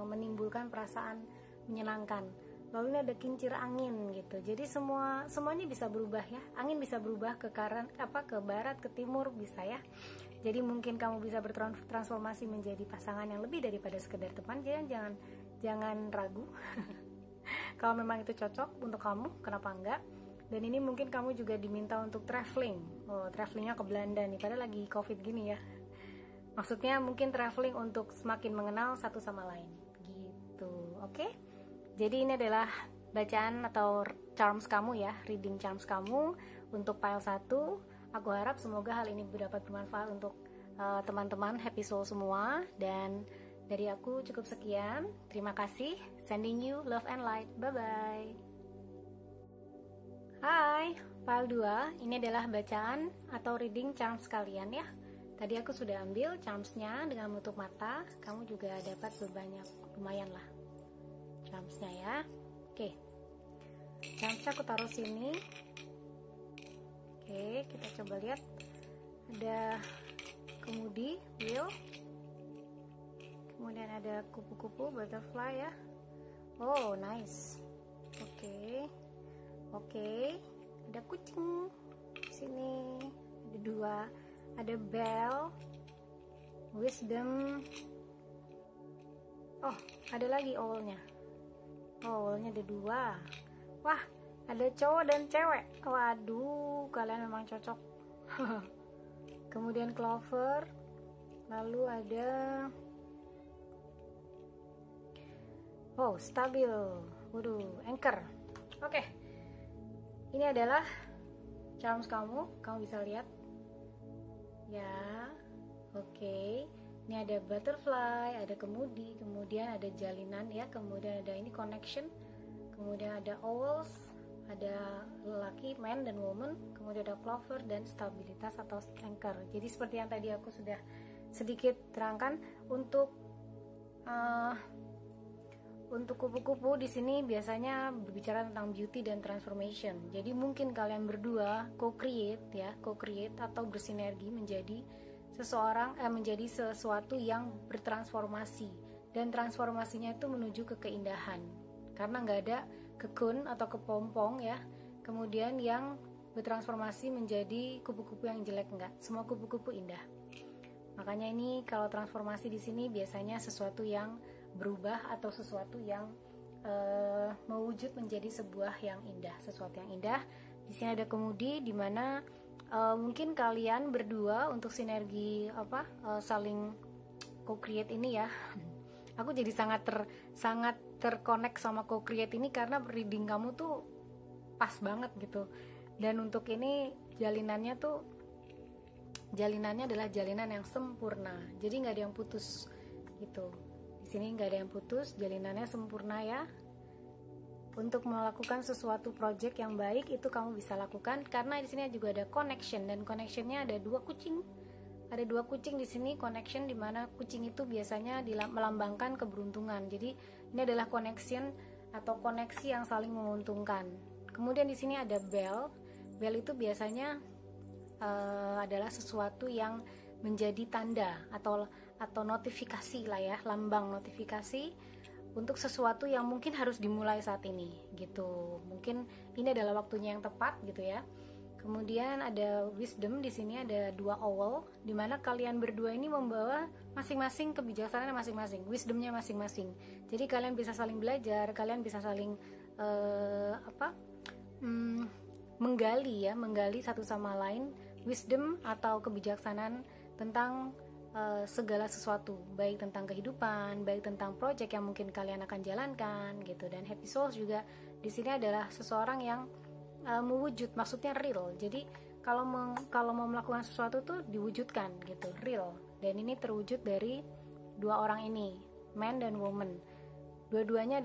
menimbulkan perasaan menyenangkan. lalu ini ada kincir angin gitu. Jadi semuanya bisa berubah ya. Angin bisa berubah ke ke barat, ke timur bisa ya. Jadi mungkin kamu bisa bertransformasi menjadi pasangan yang lebih daripada sekedar teman. Jangan ragu. Kalau memang itu cocok untuk kamu, kenapa enggak? Dan ini mungkin kamu juga diminta untuk traveling. Travelingnya ke Belanda nih, padahal lagi COVID gini ya. Maksudnya mungkin traveling untuk semakin mengenal satu sama lain gitu. Oke? Jadi ini adalah bacaan atau charms kamu ya, reading charms kamu untuk file 1. Aku harap semoga hal ini dapat bermanfaat untuk teman-teman happy soul semua. Dan dari aku cukup sekian. Terima kasih. Sending you love and light. Bye-bye. Hai, file 2. Ini adalah bacaan atau reading charms kalian ya. Tadi aku sudah ambil charmsnya dengan menutup mata. Kamu juga dapat lumayan lah charmsnya ya. Oke, charmsnya aku taruh sini. Oke, kita coba lihat. Ada kemudi, wheel, kemudian ada kupu-kupu, butterfly ya. Oh, nice. Oke, ada kucing di sini, ada 2, ada bell, wisdom. Oh, ada lagi owlnya. Owlnya ada 2. Wah, ada cowok dan cewek. Waduh, kalian memang cocok. Kemudian clover, lalu ada stabil. Waduh, anchor. Oke. Ini adalah charms kamu bisa lihat. Ya. Oke. Ini ada butterfly, ada kemudi, kemudian ada jalinan ya, kemudian ada ini connection, kemudian ada owls, ada lelaki, man dan woman, kemudian ada clover dan stabilitas atau anchor. Jadi seperti yang tadi aku sudah sedikit terangkan untuk kupu-kupu di sini biasanya berbicara tentang beauty dan transformation. Jadi mungkin kalian berdua co-create atau bersinergi menjadi menjadi sesuatu yang bertransformasi, dan transformasinya itu menuju ke keindahan. Karena nggak ada kekun atau kepompong ya, kemudian yang bertransformasi menjadi kupu-kupu yang jelek, enggak. Semua kupu-kupu indah. Makanya ini kalau transformasi di sini biasanya sesuatu yang berubah atau sesuatu yang mewujud menjadi sebuah yang indah, sesuatu yang indah. Di sini ada kemudi di mana mungkin kalian berdua untuk sinergi saling co-create ini ya. Aku jadi sangat terkonek sama co-create ini karena reading kamu tuh pas banget gitu. Dan untuk ini jalinannya adalah jalinan yang sempurna. Jadi nggak ada yang putus gitu. Di sini nggak ada yang putus, jalinannya sempurna ya. Untuk melakukan sesuatu project yang baik itu kamu bisa lakukan karena di sini juga ada connection, dan connectionnya ada 2 kucing. Ada 2 kucing di sini, connection, di mana kucing itu biasanya melambangkan keberuntungan. Jadi ini adalah connection atau koneksi yang saling menguntungkan. Kemudian di sini ada bell. Bell itu biasanya adalah sesuatu yang menjadi tanda atau notifikasi lah ya, lambang notifikasi untuk sesuatu yang mungkin harus dimulai saat ini gitu. Mungkin ini adalah waktunya yang tepat gitu ya. Kemudian ada wisdom, di sini ada 2 owl, di mana kalian berdua ini membawa masing-masing kebijaksanaan masing-masing, wisdomnya masing-masing. Jadi kalian bisa saling belajar, kalian bisa saling menggali satu sama lain wisdom atau kebijaksanaan tentang segala sesuatu, baik tentang kehidupan, baik tentang project yang mungkin kalian akan jalankan gitu. Dan happy souls juga di sini adalah seseorang yang mewujud, maksudnya real. Jadi kalau mau melakukan sesuatu tuh diwujudkan gitu, real. Dan ini terwujud dari 2 orang ini, man dan woman. Dua-duanya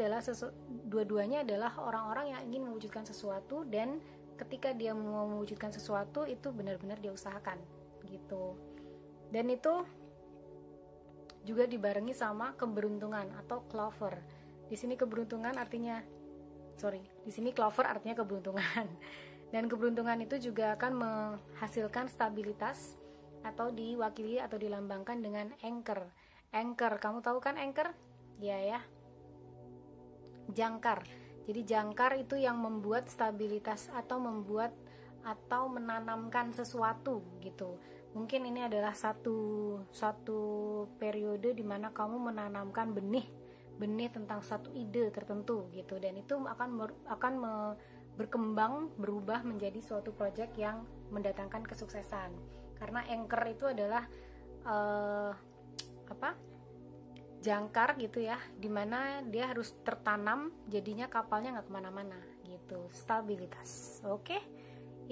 adalah orang-orang yang ingin mewujudkan sesuatu, dan ketika dia mau mewujudkan sesuatu itu benar-benar dia usahakan gitu. Dan itu juga dibarengi sama keberuntungan atau clover. Di sini clover artinya keberuntungan. Dan keberuntungan itu juga akan menghasilkan stabilitas atau diwakili atau dilambangkan dengan anchor. Anchor, kamu tahu kan anchor? Ya. Jangkar. Jadi jangkar itu yang membuat stabilitas atau menanamkan sesuatu gitu. Mungkin ini adalah satu periode di mana kamu menanamkan benih tentang satu ide tertentu gitu, dan itu akan berkembang, berubah menjadi suatu proyek yang mendatangkan kesuksesan. Karena anchor itu adalah jangkar gitu ya, dimana dia harus tertanam, jadinya kapalnya nggak kemana-mana gitu. Stabilitas. Oke,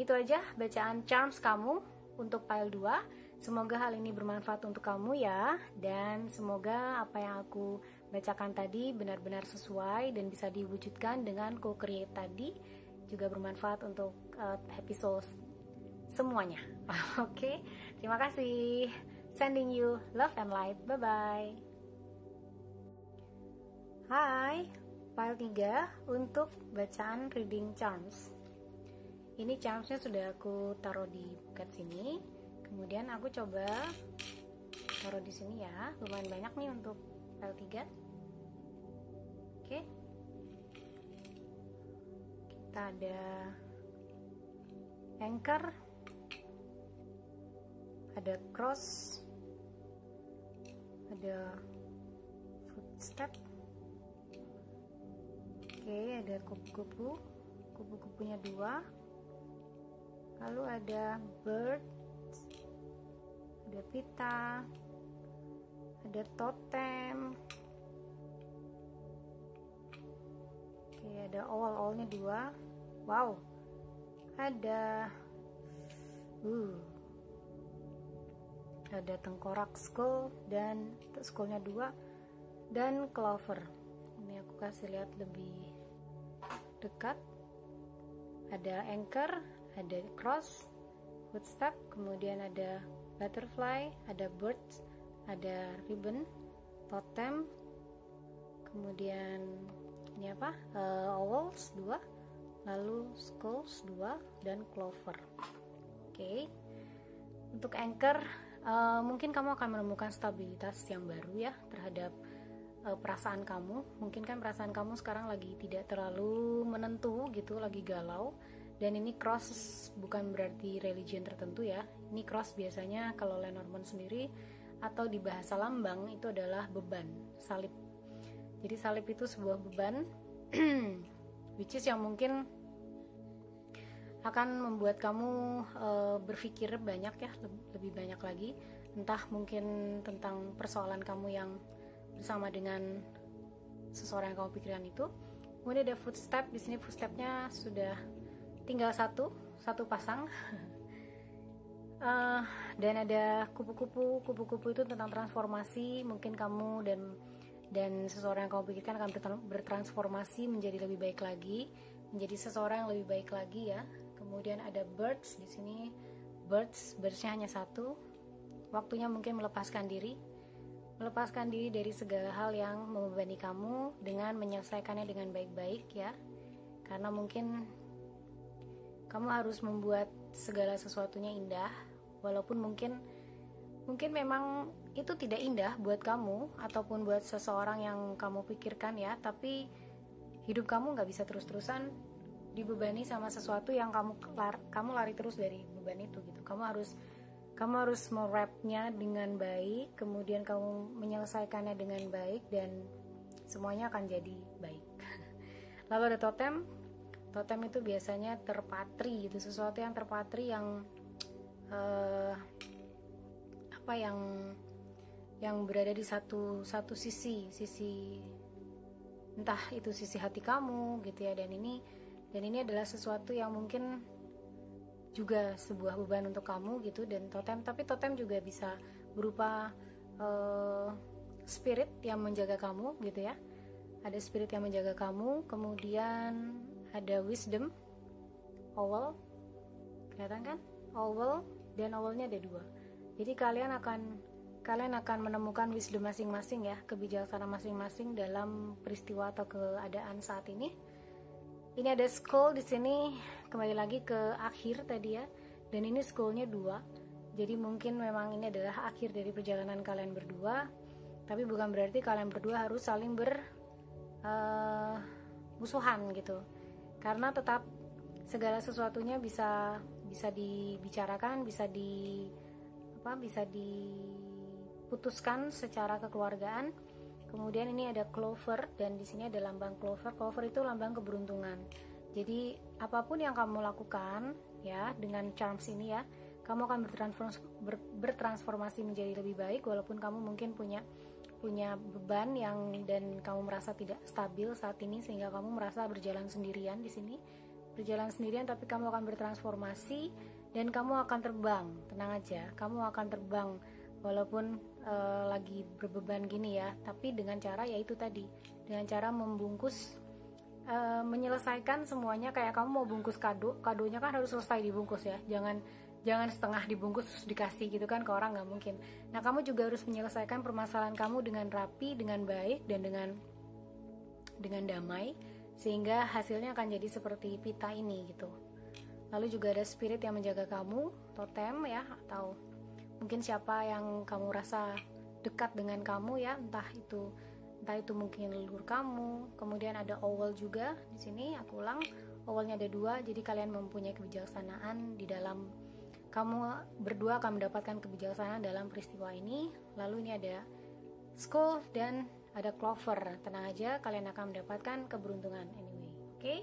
itu aja bacaan charms kamu untuk pile 2. Semoga hal ini bermanfaat untuk kamu ya, dan semoga apa yang aku bacakan tadi benar-benar sesuai dan bisa diwujudkan dengan co-create tadi, juga bermanfaat untuk episode semuanya. Oke, terima kasih. Sending you love and light. Bye bye. Hai, file 3 untuk bacaan reading charms. Ini charmsnya sudah aku taruh di bucket sini. Kemudian aku coba taruh di sini ya. Lumayan banyak nih untuk file 3. Oke. Kita ada anchor, ada cross, ada footstep. Oke, ada kupu-kupunya 2. Lalu ada bird, ada pita, ada totem. Oke, ada owl-owlnya 2. Wow, ada tengkorak skull, dan skullnya 2, dan clover. Ini aku kasih lihat lebih dekat. Ada anchor, ada cross, footstep, kemudian ada butterfly, ada birds, ada ribbon, totem, kemudian ini owls 2, lalu skulls 2, dan clover. Oke. Untuk anchor, mungkin kamu akan menemukan stabilitas yang baru ya terhadap perasaan kamu. Mungkin kan perasaan kamu sekarang lagi tidak terlalu menentu gitu, lagi galau. Dan ini cross bukan berarti religion tertentu ya. Ini cross biasanya kalau Lenormand sendiri atau di bahasa lambang itu adalah beban, salib. Jadi salib itu sebuah beban which is yang mungkin akan membuat kamu berpikir banyak ya, lebih banyak lagi, entah mungkin tentang persoalan kamu yang bersama dengan seseorang yang kamu pikirkan itu. Kemudian ada footstep, di sini footstepnya sudah tinggal satu pasang. Dan ada kupu-kupu itu tentang transformasi. Mungkin kamu dan seseorang yang kamu pikirkan akan bertransformasi menjadi lebih baik lagi, menjadi seseorang yang lebih baik lagi ya. Kemudian ada birds, di sini birdsnya hanya 1. Waktunya mungkin melepaskan diri dari segala hal yang membebani kamu dengan menyelesaikannya dengan baik-baik ya. Karena mungkin kamu harus membuat segala sesuatunya indah, walaupun mungkin memang itu tidak indah buat kamu ataupun buat seseorang yang kamu pikirkan ya, tapi hidup kamu nggak bisa terus-terusan dibebani sama sesuatu yang kamu lari terus dari beban itu gitu. Kamu harus merapnya dengan baik, kemudian kamu menyelesaikannya dengan baik, dan semuanya akan jadi baik. Lalu ada totem itu biasanya terpatri gitu, sesuatu yang terpatri yang yang berada di satu sisi entah itu sisi hati kamu gitu ya, dan ini adalah sesuatu yang mungkin juga sebuah beban untuk kamu gitu. Dan tapi totem juga bisa berupa spirit yang menjaga kamu gitu ya. Ada spirit yang menjaga kamu. Kemudian ada wisdom, owl, kelihatan kan? Owl, dan owlnya ada 2. Jadi kalian akan menemukan wisdom masing-masing ya, kebijaksanaan masing-masing dalam peristiwa atau keadaan saat ini. Ini ada skull di sini, kembali lagi ke akhir tadi ya, dan ini skullnya 2. Jadi mungkin memang ini adalah akhir dari perjalanan kalian berdua, tapi bukan berarti kalian berdua harus saling musuhan gitu, karena tetap segala sesuatunya bisa dibicarakan, bisa diputuskan secara kekeluargaan. Kemudian ini ada clover, dan di sini ada lambang clover. Clover itu lambang keberuntungan. Jadi apapun yang kamu lakukan ya dengan charms ini ya, kamu akan bertransformasi menjadi lebih baik, walaupun kamu mungkin punya beban dan kamu merasa tidak stabil saat ini, sehingga kamu merasa berjalan sendirian di sini. Berjalan sendirian, tapi kamu akan bertransformasi dan kamu akan terbang. Tenang aja, kamu akan terbang walaupun lagi berbeban gini ya, tapi dengan cara yaitu tadi, dengan cara membungkus, menyelesaikan semuanya. Kayak kamu mau bungkus kadonya kan harus selesai dibungkus ya, jangan setengah dibungkus terus dikasih gitu kan ke orang, nggak mungkin. Nah, kamu juga harus menyelesaikan permasalahan kamu dengan rapi, dengan baik, dan dengan damai, sehingga hasilnya akan jadi seperti pita ini gitu. Lalu juga ada spirit yang menjaga kamu, totem ya, atau mungkin siapa yang kamu rasa dekat dengan kamu ya, entah itu mungkin leluhur kamu. Kemudian ada owl juga di sini, aku ulang, owlnya ada 2, jadi kalian mempunyai kebijaksanaan di dalam, kamu berdua akan mendapatkan kebijaksanaan dalam peristiwa ini. Lalu ini ada skull dan ada clover. Tenang aja, kalian akan mendapatkan keberuntungan anyway. Oke?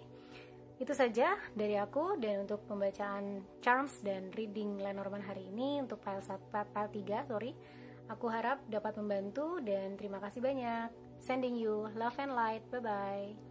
Itu saja dari aku, dan untuk pembacaan charms dan reading Lenormand hari ini untuk file 3, aku harap dapat membantu, dan terima kasih banyak. Sending you love and light. Bye bye.